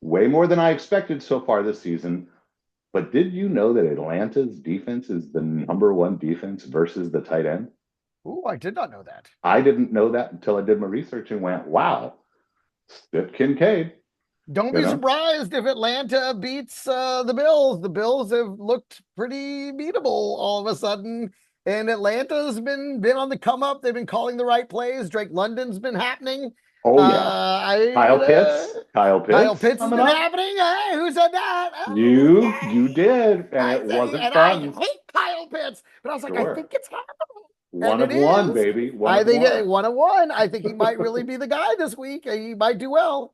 way more than I expected so far this season. But did you know that Atlanta's defense is the #1 defense versus the tight end? Ooh, I did not know that. I didn't know that until I did my research and went, wow, sit Kincaid. Don't be surprised if Atlanta beats the Bills. The Bills have looked pretty beatable all of a sudden. And Atlanta's been on the come up. They've been calling the right plays. Drake London's been happening. Oh, yeah. Kyle Pitts has been happening. Hey, who said that? Oh, you did. And it wasn't fun. I hate Kyle Pitts. But I was like, I think it's happening. One of one, baby. I think 1-1. I think he might really be the guy this week. He might do well.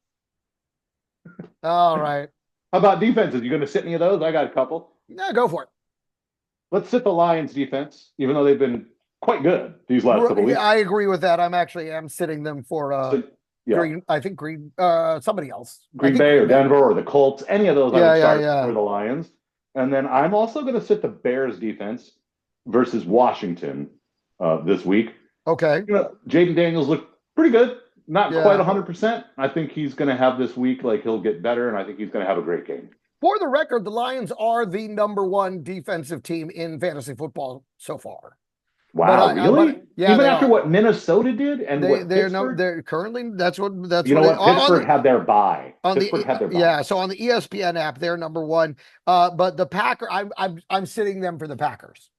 All right. How about defenses? You going to sit any of those? I got a couple. Yeah, go for it. Let's sit the Lions defense, even though they've been quite good these last couple weeks. I agree with that. I'm sitting them for Green. I think Green. Somebody else. Green Bay or Denver or the Colts. Any of those I would start for the Lions. And then I'm also going to sit the Bears defense versus Washington this week. Okay. Jaden Daniels looked pretty good. Not quite 100%. I think he's going to have this week, like he'll get better, and I think he's going to have a great game. For the record, the Lions are the #1 defensive team in fantasy football so far. Wow, really? Even after what Minnesota did and they're currently that's what Pittsburgh had their bye. Yeah, so on the ESPN app, they're #1. But the Packers, I'm sitting them for the Packers.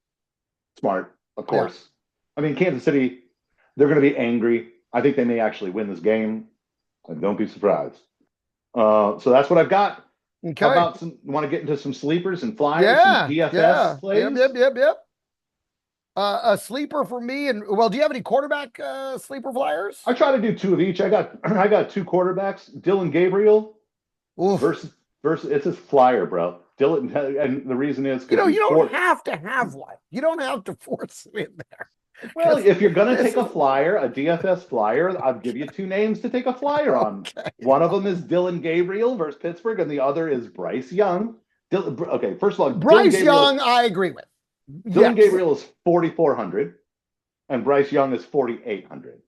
Smart, of course. Yeah. I mean, Kansas City, they're going to be angry. I think they may actually win this game. Don't be surprised. So that's what I've got. Okay. How about want to get into some sleepers and flyers? Some DFS plays? Yep. A sleeper for me, and do you have any quarterback sleeper flyers? I try to do 2 of each. I got 2 quarterbacks. Dylan Gabriel versus it's a flyer, bro. Dylan, and the reason is you don't have to have one. You don't have to force it in there. Well, if you're going to take a flyer, a DFS flyer, I'll give you 2 names to take a flyer on. One of them is Dylan Gabriel versus Pittsburgh, and the other is Bryce Young. Okay, first of all, Bryce Young, I agree with. Dylan Gabriel is 4,400, and Bryce Young is 4,800.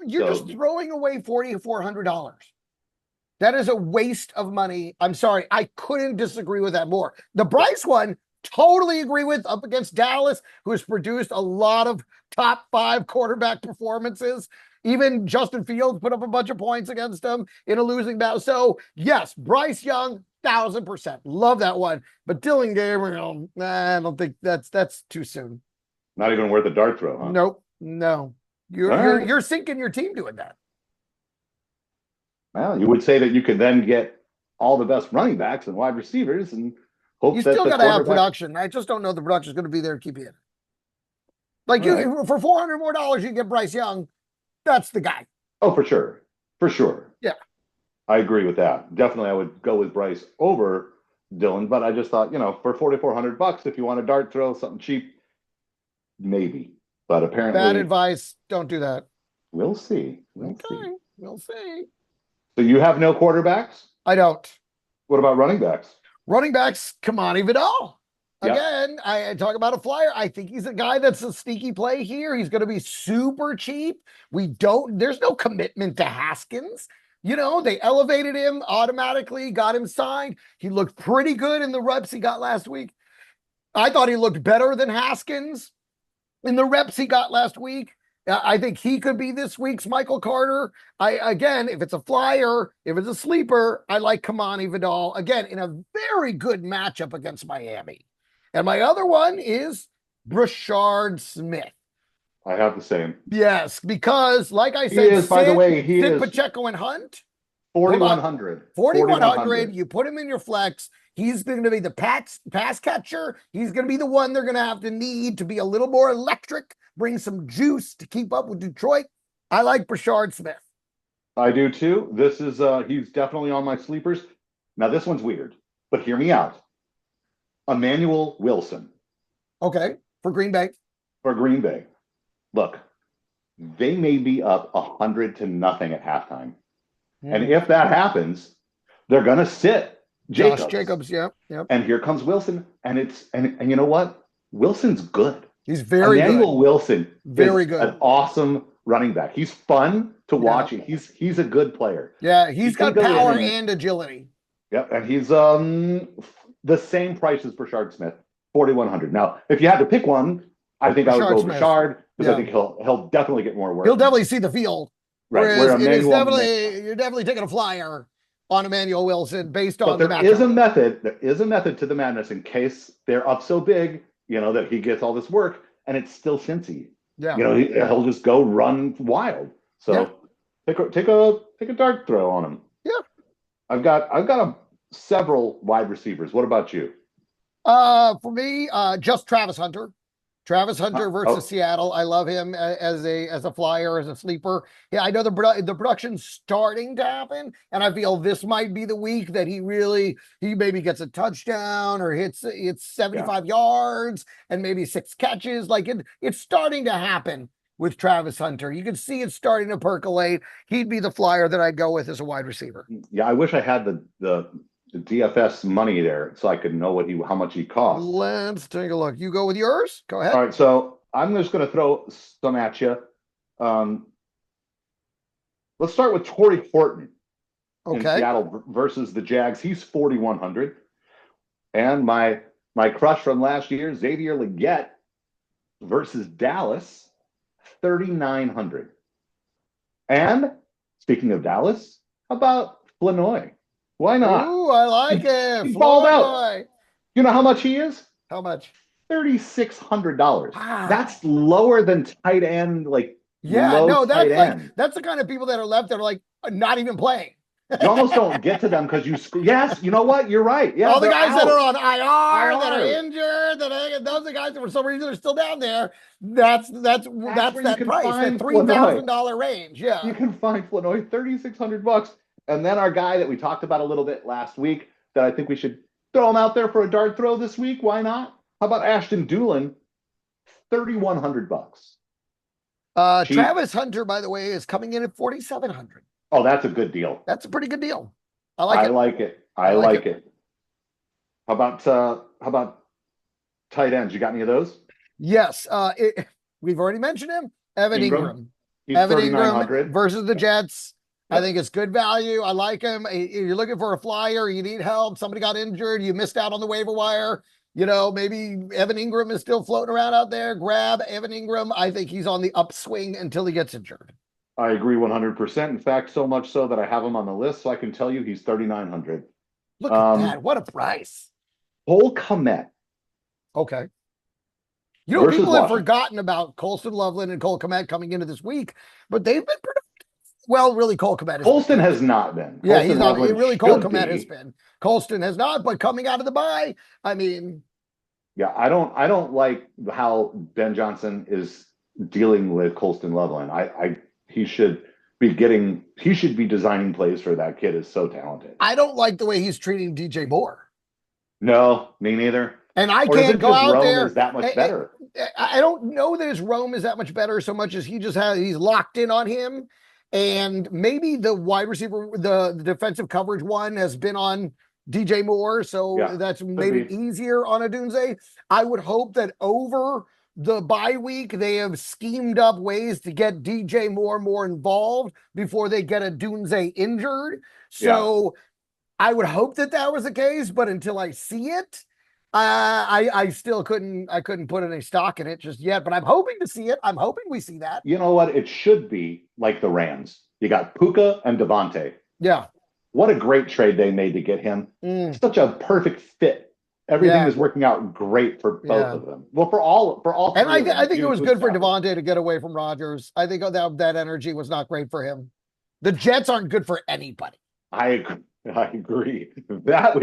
You're just throwing away $4,400. That is a waste of money. I'm sorry, I couldn't disagree with that more. The Bryce one, totally agree with, up against Dallas, who has produced a lot of top 5 quarterback performances. Even Justin Fields put up a bunch of points against them in a losing battle. So yes, Bryce Young, 1,000%. Love that one. But Dylan Gabriel, I don't think that's too soon. Not even worth a dart throw, huh? Nope. No. You're sinking your team doing that. Well, you would say that you could then get all the best running backs and wide receivers and hope you still got to have production. I just don't know the production is going to be there to keep you in. Like for $400 more, you get Bryce Young. That's the guy. Oh, for sure. For sure. Yeah. I agree with that. Definitely, I would go with Bryce over Dylan, but I just thought, for $4,400, if you want a dart throw, something cheap, maybe. But apparently, bad advice. Don't do that. We'll see. We'll see. So you have no quarterbacks? I don't. What about running backs? Running backs, Kamani Vidal. Again, I talk about a flyer. I think he's a guy that's a sneaky play here. He's going to be super cheap. There's no commitment to Haskins. They elevated him automatically, got him signed. He looked pretty good in the reps he got last week. I thought he looked better than Haskins in the reps he got last week. I think he could be this week's Michael Carter. Again, if it's a flyer, if it's a sleeper, I like Kamani Vidal. Again, in a very good matchup against Miami. And my other one is Brashard Smith. I have the same. Yes, because like I said, Sid, Pacheco and Hunt. 4,100. 4,100. You put him in your flex. He's going to be the pass catcher. He's going to be the one they're going to have to need to be a little more electric, bring some juice to keep up with Detroit. I like Brashard Smith. I do too. This is he's definitely on my sleepers. Now this one's weird, but hear me out. Emmanuel Wilson. Okay, for Green Bay. For Green Bay. Look, they may be up 100-0 at halftime. And if that happens, they're gonna sit Jacobs. Josh Jacobs, yeah. And here comes Wilson. And you know what? Wilson's good. He's very good. Emmanuel Wilson very good. An awesome running back. He's fun to watch. He's a good player. Yeah, he's got power and agility. Yep, and he's the same price as Brashard Smith, 4,100. Now, if you had to pick one, I think I would go Brashard because I think he'll definitely get more work. He'll definitely see the field. Right. Whereas you're definitely taking a flyer on Emmanuel Wilson based on the matchup. There is a method to the madness in case they're up so big, that he gets all this work, and it's still Cincy. Yeah. He'll just go run wild. So take a dart throw on him. Yeah. I've got several wide receivers. What about you? For me, just Travis Hunter. Travis Hunter versus Seattle. I love him as a flyer, as a sleeper. Yeah, I know the production's starting to happen, and I feel this might be the week that he maybe gets a touchdown or hits 75 yards and maybe 6 catches. Like it's starting to happen with Travis Hunter. You can see it starting to percolate. He'd be the flyer that I'd go with as a wide receiver. Yeah, I wish I had the DFS money there so I could know how much he cost. Let's take a look. You go with yours? Go ahead. All right, so I'm just going to throw some at you. Let's start with Torrey Horton in Seattle versus the Jags. He's 4,100. And my crush from last year, Xavier Legette versus Dallas, 3,900. And speaking of Dallas, how about Flanoy? Why not? Ooh, I like it. He balled out. You know how much he is? How much? $3,600. Wow. That's lower than tight end, that's the kind of people that are left that are like not even playing. You almost don't get to them because yes, you know what? You're right. Yeah, all the guys that are on IR, that are injured, those are the guys that for some reason are still down there. That's that price, that $3,000 range. Yeah, you can find Flanoy $3,600. And then our guy that we talked about a little bit last week that I think we should throw him out there for a dart throw this week. Why not? How about Ashton Dulin? $3,100. Travis Hunter, by the way, is coming in at 4,700. Oh, that's a good deal. That's a pretty good deal. I like it. I like it. How about tight ends? You got any of those? Yes. We've already mentioned him. Evan Ingram. He's Evan Ingram versus the Jets. Yep. I think it's good value. I like him. You're looking for a flyer. You need help. Somebody got injured. You missed out on the waiver wire. Maybe Evan Ingram is still floating around out there. Grab Evan Ingram. I think he's on the upswing until he gets injured. I agree 100%. In fact, so much so that I have him on the list, so I can tell you he's 3,900. Look at that. What a price. Cole Kmet. Okay. People have forgotten about Colston Loveland and Cole Kmet coming into this week, but they've been productive. Well, really, Cole Kmet has not been. Yeah, he's not. Really, Cole Kmet has been. Colston has not, but coming out of the bye, I mean. Yeah, I don't like how Ben Johnson is dealing with Colston Loveland. He should be designing plays for that kid. Is so talented. I don't like the way he's treating DJ Moore. No, me neither. And I can't go out there. Is that much better? I don't know that his Rome is that much better so much as he's locked in on him. And maybe the wide receiver, the defensive coverage one has been on DJ Moore. So that's made it easier on Odunze. I would hope that over the bye week, they have schemed up ways to get DJ Moore more involved before they get Odunze injured. So I would hope that was the case, but until I see it, I still couldn't put any stock in it just yet, but I'm hoping to see it. I'm hoping we see that. You know what? It should be like the Rams. You got Puka and Devontae. Yeah. What a great trade they made to get him. Such a perfect fit. Everything is working out great for both of them. Well, for all. And I think it was good for Devontae to get away from Rodgers. I think that energy was not great for him. The Jets aren't good for anybody. I agree. I agree. That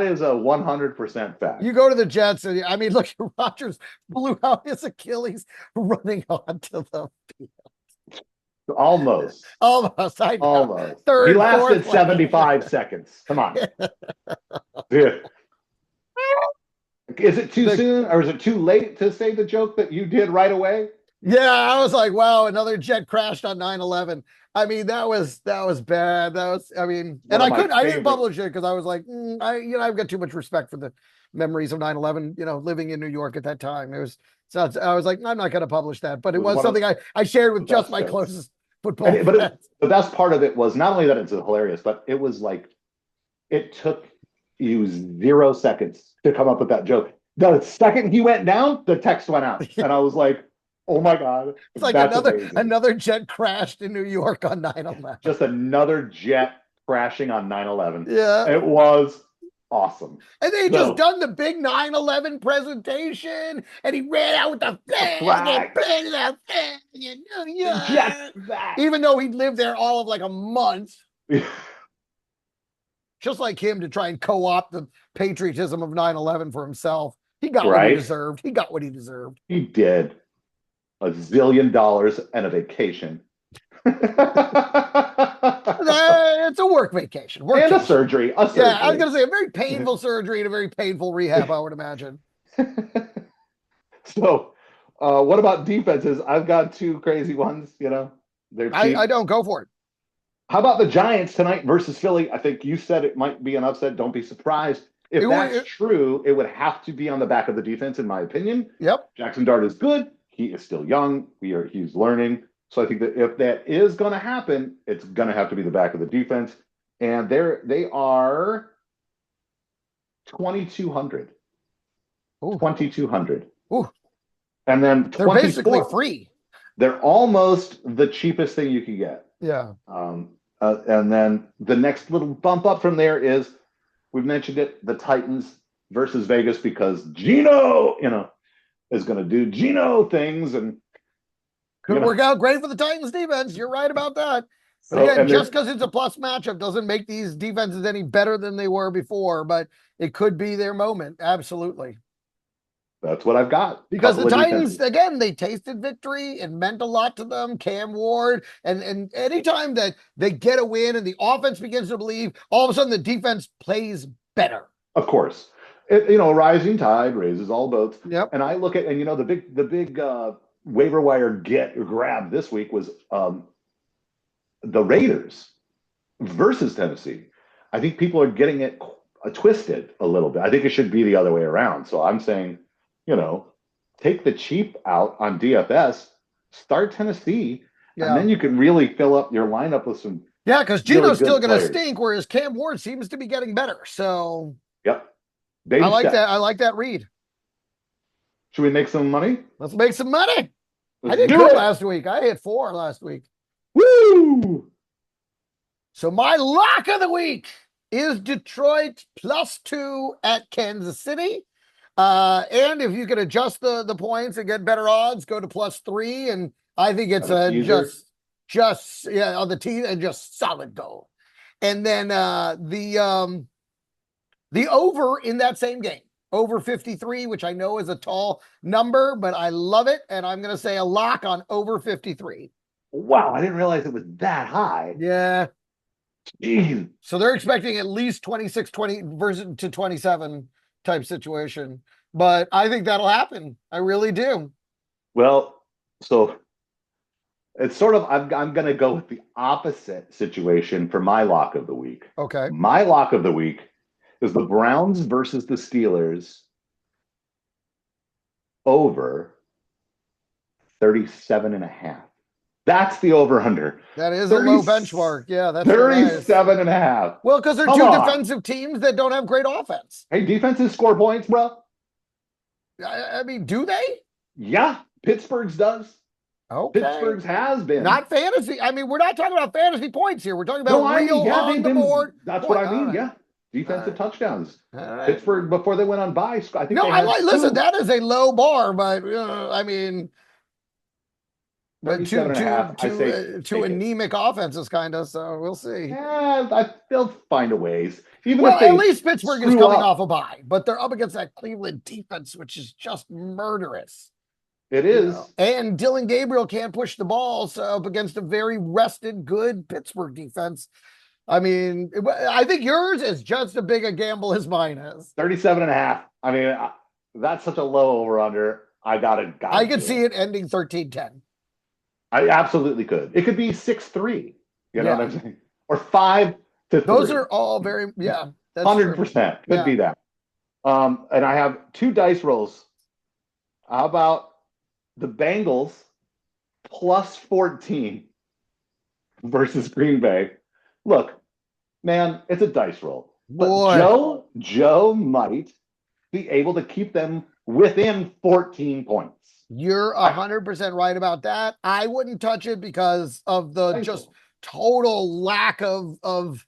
is a 100% fact. You go to the Jets, and I mean, look, Rodgers blew out his Achilles running onto the field. Almost. Almost, I know. Almost. Third, he lasted fourth 75 seconds. Come on. Dude. Is it too soon or is it too late to say the joke that you did right away? Yeah, I was like, wow, another jet crashed on 9/11. I mean, that was bad. I mean, and I didn't publish it because I was like, I've got too much respect for the memories of 9/11, living in New York at that time. I was like, I'm not going to publish that, but it was something I shared with just my closest football friends. The best part of it was not only that it's hilarious, but it was like, it took you 0 seconds to come up with that joke. The second he went down, the text went out. And I was like, oh my God. It's like another jet crashed in New York on 9/11. Just another jet crashing on 9/11. Yeah. It was awesome. And they just done the big 9/11 presentation, and he ran out with the flag. Even though he'd lived there all of like a month. Just like him to try and co-opt the patriotism of 9/11 for himself. He got what he deserved. He got what he deserved. He did. $1 zillion and a vacation. It's a work vacation. And a surgery. Yeah, I was going to say a very painful surgery and a very painful rehab, I would imagine. So, what about defenses? I've got two crazy ones, I don't go for it. How about the Giants tonight versus Philly? I think you said it might be an upset. Don't be surprised. If that's true, it would have to be on the back of the defense, in my opinion. Yep. Jackson Dart is good. He is still young. He's learning. So I think that if that is going to happen, it's going to have to be the back of the defense. And they are 2,200. 2,200. Ooh. And then they're basically free. They're almost the cheapest thing you can get. Yeah. And then the next little bump up from there is, we've mentioned it, the Titans versus Vegas, because Geno, is going to do Geno things, and could work out great for the Titans defense. You're right about that. But again, just because it's a plus matchup doesn't make these defenses any better than they were before, but it could be their moment. Absolutely. That's what I've got. Because the Titans, again, they tasted victory. It meant a lot to them. Cam Ward. And anytime that they get a win and the offense begins to believe, all of a sudden the defense plays better. Of course. A rising tide raises all boats. Yep. And I look at, and the big waiver wire grab this week was the Raiders versus Tennessee. I think people are getting it twisted a little bit. I think it should be the other way around. So I'm saying, take the cheap out on DFS, start Tennessee, and then you can really fill up your lineup with some. Yeah, because Geno's still going to stink, whereas Cam Ward seems to be getting better. So, yep. I like that. I like that read. Should we make some money? Let's make some money. I did good last week. I hit 4 last week. Woo! So my lock of the week is Detroit +2 at Kansas City. And if you can adjust the points and get better odds, go to +3. And I think it's just on the team and just solid goal. And then the over in that same game, over 53, which I know is a tall number, but I love it. And I'm going to say a lock on over 53. Wow, I didn't realize it was that high. Yeah. Jeez. So they're expecting at least 26-20 versus to 27 type situation. But I think that'll happen. I really do. Well, so it's sort of, I'm going to go with the opposite situation for my lock of the week. Okay. My lock of the week is the Browns versus the Steelers over 37.5. That's the over-under. That is a low benchmark. Yeah, that's 37.5. Well, because they're two defensive teams that don't have great offense. Hey, defenses score points, bro. I mean, do they? Yeah, Pittsburgh's does. Okay. Pittsburgh's has been. Not fantasy. I mean, we're not talking about fantasy points here. We're talking about real on the board. That's what I mean, yeah. Defensive touchdowns. Right. Pittsburgh, before they went on bye, I think listen, that is a low bar, but I mean, But 37 and a half. I say two anemic offenses, kind of. So we'll see. Yeah, they'll find a ways. Even Well, if they at least Pittsburgh is screw coming up, off a bye, but they're up against that Cleveland defense, which is just murderous. it is. And Dylan Gabriel can't push the ball, so up against a very rested, good Pittsburgh defense. I mean, I think yours is just as big a gamble as mine is. 37 and a half. I mean, that's such a low over under. I could see it ending 13-10. I absolutely could. It could be 6-3. You know what I'm saying? Or 5-3. Those are all very, that's 100% could be that. And I have 2 dice rolls. How about the Bengals plus 14 versus Green Bay? Look, man, it's a dice roll. But Joe might be able to keep them within 14 points. You're 100% right about that. I wouldn't touch it because of the just total lack of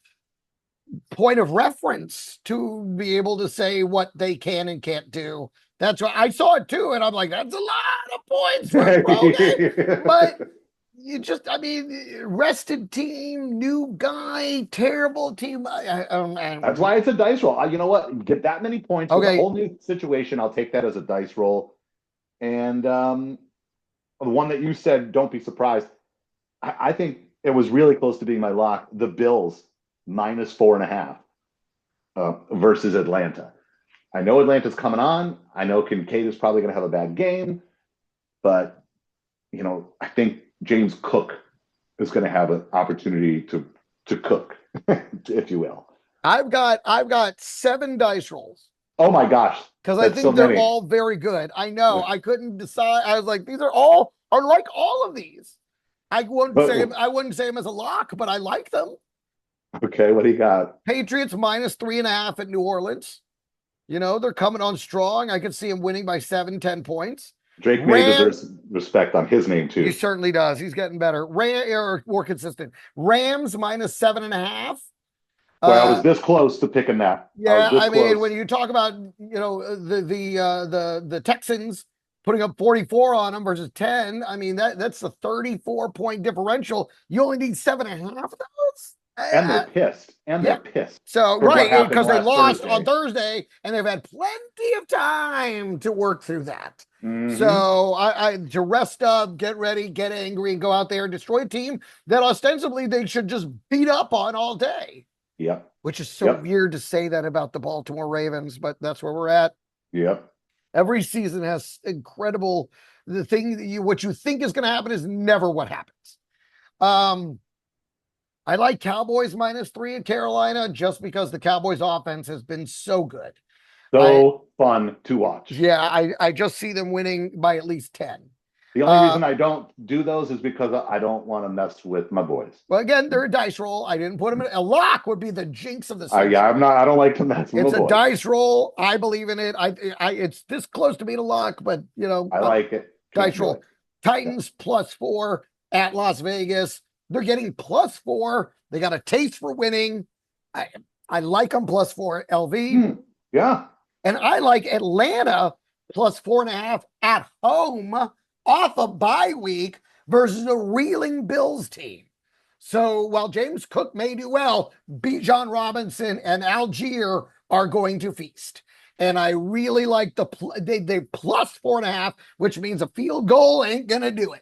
point of reference to be able to say what they can and can't do. That's why I saw it too, and I'm like, that's a lot of points for a pro game. But you just, I mean, rested team, new guy, terrible team. That's why it's a dice roll. You know what? Get that many points with a whole new situation. I'll take that as a dice roll. And the one that you said, don't be surprised. I think it was really close to being my lock. The Bills minus 4.5 versus Atlanta. I know Atlanta's coming on. I know Kincaid is probably going to have a bad game, but I think James Cook is going to have an opportunity to cook, if you will. I've got 7 dice rolls. Oh my gosh. Because I think they're all very good. I know. Yeah. I couldn't decide. I was like, these are like all of these. I wouldn't say them as a lock, but I like them. Okay, what do you got? Patriots minus 3.5 at New Orleans. They're coming on strong. I could see him winning by 7-10 points. Drake May deserves respect on his name too. He certainly does. He's getting better. More consistent. Rams minus 7.5. I was this close to picking that. Yeah, I mean, when you talk about the Texans putting up 44 on them versus 10, I mean that's a 34-point differential. You only need 7.5 of those. And they're pissed. They're pissed. So right, because they lost on Thursday, and they've had plenty of time to work through that. Mm-hmm. So I to rest up, get ready, get angry, and go out there and destroy a team that ostensibly they should just beat up on all day. Yep. Which is so weird to say that about the Baltimore Ravens, but that's where we're at. Yep. Every season has incredible. The thing what you think is going to happen is never what happens. I like Cowboys minus 3 in Carolina just because the Cowboys offense has been so good. So fun to watch. Yeah, I just see them winning by at least 10. The only reason I don't do those is because I don't want to mess with my boys. Well, again, they're a dice roll. I didn't put them in. A lock would be the jinx of the season. I don't like to mess with my boys. It's a dice roll. I believe in it. It's this close to being a lock, but I like it. Dice roll. Titans plus 4 at Las Vegas. They're getting plus 4. They got a taste for winning. I like them plus 4 LV. Yeah. And I like Atlanta plus 4.5 at home off a bye week versus a reeling Bills team. So while James Cook may do well, Bijan Robinson and Algier are going to feast. And I really like they plus 4.5, which means a field goal ain't going to do it.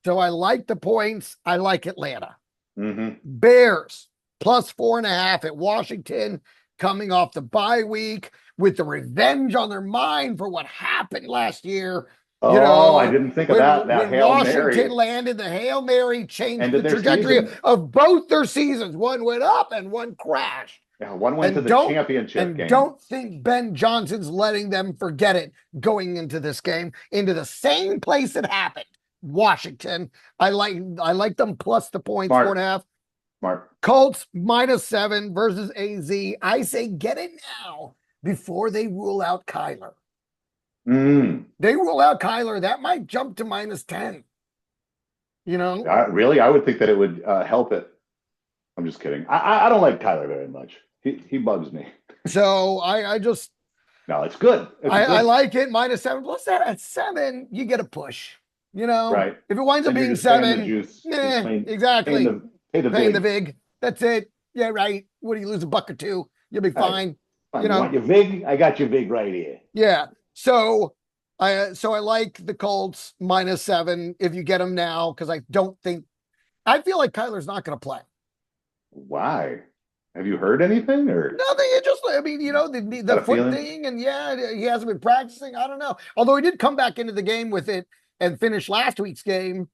So I like the points. I like Atlanta. Mm-hmm. Bears plus 4.5 at Washington, coming off the bye week with the revenge on their mind for what happened last year. I didn't think of that. That when Hail Washington Mary landed, the Hail Mary changed the trajectory of both their seasons. One went up and one crashed. Yeah, one went to the championship game. Don't think Ben Johnson's letting them forget it going into this game, into the same place it happened. Washington. I like them plus the points, 4.5. Smart. Colts minus 7 versus AZ. I say get it now before they rule out Kyler. They rule out Kyler, that might jump to minus 10. Really, I would think that it would help it. I'm just kidding. I don't like Kyler very much. He bugs me. So I just no, it's good. I like it minus 7. Plus that at 7, you get a push. You know, Right. if it winds up Then you're being just paying the 7, juice. Just exactly. pay the Paying the vig. vig. That's it. Yeah, right. What do you lose, $1 or $2? You'll be Right. fine. Fine. You You know, want your vig? I got your vig right here. yeah. So I like the Colts -7 if you get them now, because I feel like Kyler's not going to play. Why? Have you heard anything or Nothing. It just, I mean, got the a foot feeling? thing, and yeah, he hasn't been practicing. I don't know. Although he did come back into the game with it and finish last week's game.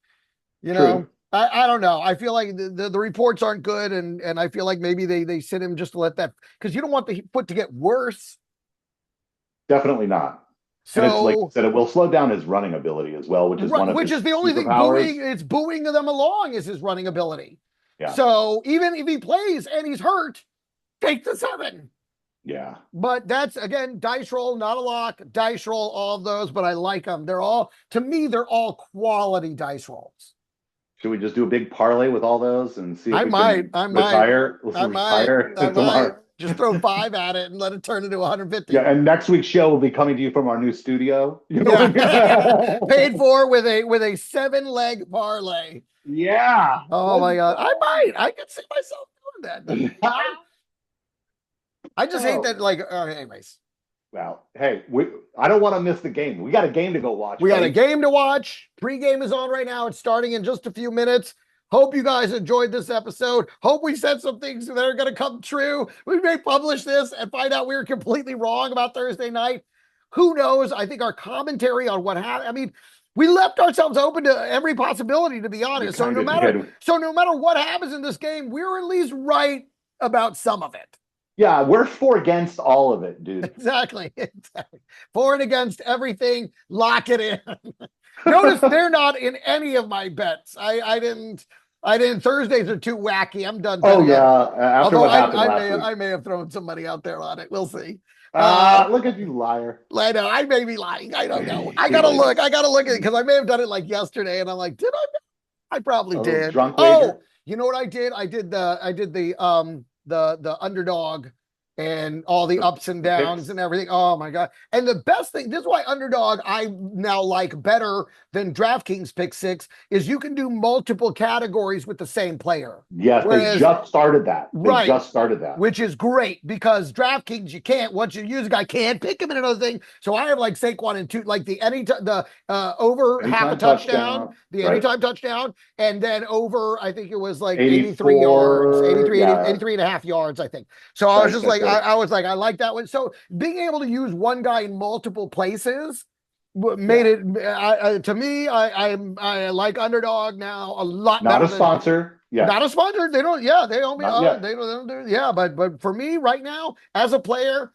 True. I don't know. I feel like the reports aren't good, and I feel like maybe they sit him just to let that, because you don't want the foot to get worse. Definitely not. And it's like you So, said, it will slow down his running ability as well, which is one of which his is the only thing superpowers. it's booing them along is his running ability. Yeah. So even if he plays and he's hurt, take the 7. Yeah. But that's, again, dice roll, not a lock. Dice roll, all of those, but I like them. To me, they're all quality dice rolls. Should we just do a big parlay with all those and see if I we might, can retire? Let's I might, retire I might tomorrow. just throw 5 at it and let it turn into 150. Yeah, and next week's show will be coming to you from our new studio. Yeah, paid for with a 7-leg parlay. Yeah. Oh my God, I could see myself doing that. I just hate that. Like, anyways. Well, hey, I don't want to miss the game. We got a game to go watch. We got a game to watch. Pre-game is on right now. It's starting in just a few minutes. Hope you guys enjoyed this episode. Hope we said some things that are going to come true. We may publish this and find out we were completely wrong about Thursday night. Who knows? I think our commentary on what happened, I mean, we left ourselves open to every possibility, to be honest. So no matter what happens in this game, we're at least right about some of it. Yeah, we're for against all of it, dude. Exactly. For and against everything. Lock it in. Notice they're not in any of my bets. I didn't. Thursdays are too wacky. I'm done. Oh yeah. After what happened last week. I may have thrown some money out there on it. We'll see. Look at you, liar. I know. I may be lying. I don't know. I gotta look at it, because I may have done it like yesterday, and I'm like, did I? I probably did. Drunk wager? You know what I did? I did the underdog and all the ups and downs and everything. Oh my God. And the best thing, this is why underdog I now like better than DraftKings Pick 6, is you can do multiple categories with the same player. Yes, they just started that. Right. Just started that. Which is great, because DraftKings, you can't, once you use a guy, can't pick him in another thing. So I have like Saquon and 2, like the over anytime half a touchdown, the anytime touchdown, and then over, I think it was like 83 yards, 83 and a half yards, I think. So I was just like, I like that one. So being able to use one guy in multiple places made it, to me, I like underdog now a lot. Not a sponsor. Yeah. Not a sponsor. They don't, they only, they don't do, but for me right now, as a player,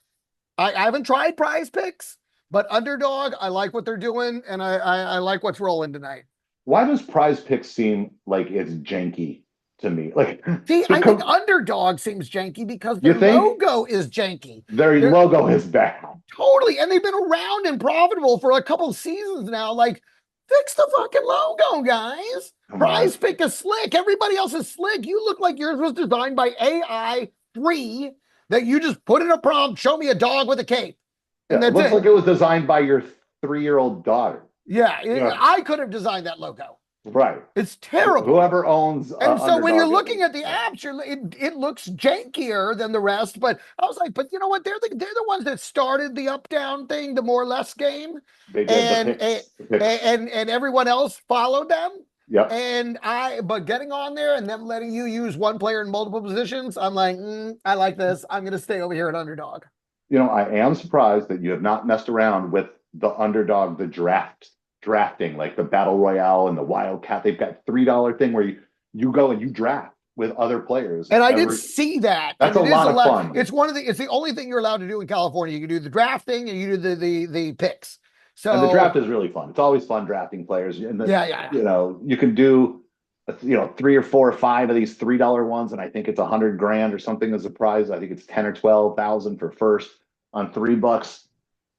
I haven't tried Prize Picks, but underdog, I like what they're doing, and I like what's rolling tonight. Why does Prize Picks seem like it's janky to me? Like, see, I think underdog seems janky because their logo is janky. Their logo is bad. Totally. And they've been around and profitable for a couple seasons now. Like, fix the fucking logo, guys. Prize Pick is slick. Everybody else is slick. You look like yours was designed by AI 3 that you just put in a prompt, show me a dog with a cape. And it looks like it was designed by your 3-year-old daughter. Yeah, I could have designed that logo. Right. It's terrible. Whoever owns and so when you're looking at the apps, it looks jankier than the rest. But I was like, but you know what? They're the ones that started the up down thing, the more or less game. They did and everyone else followed them. Yeah. But getting on there and them letting you use one player in multiple positions, I'm like, I like this. I'm going to stay over here at underdog. You know, I am surprised that you have not messed around with the underdog, the drafting, like the Battle Royale and the Wildcat. They've got $3 thing where you go and you draft with other players. And I did see that. That's a lot of fun. It's the only thing you're allowed to do in California. You can do the drafting and you do the picks. So and the draft is really fun. It's always fun drafting players. And you know, you can do 3 or 4 or 5 of these $3 ones, and I think it's $100,000 or something as a prize. I think it's 10 or 12,000 for first on $3.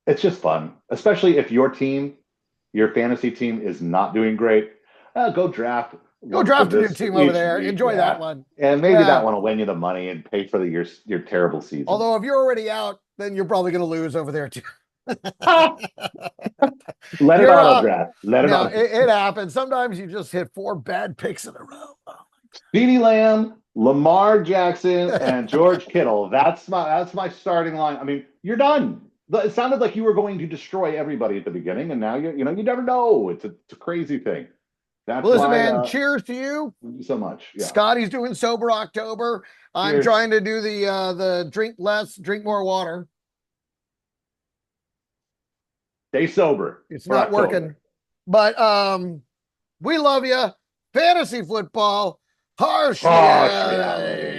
It's just fun, especially if your fantasy team is not doing great. Go draft. Go draft your team over there. Enjoy that one. And maybe that one will win you the money and pay for your terrible season. Although if you're already out, then you're probably going to lose over there too. Let it auto draft. Let it no, auto. it happens. Sometimes you just hit 4 bad picks in a row. Oh. CeeDee Lamb, Lamar Jackson, and George Kittle. That's my starting line. I mean, you're done. It sounded like you were going to destroy everybody at the beginning, and now you never know. It's a crazy thing. That's Well, listen, why. man. Cheers to you. Thank you so much. Yeah. Scotty's doing sober October. I'm Cheers. trying to do the drink less, drink more water. Stay sober. It's not October. working, but we love you. Fantasy football, harsh reality.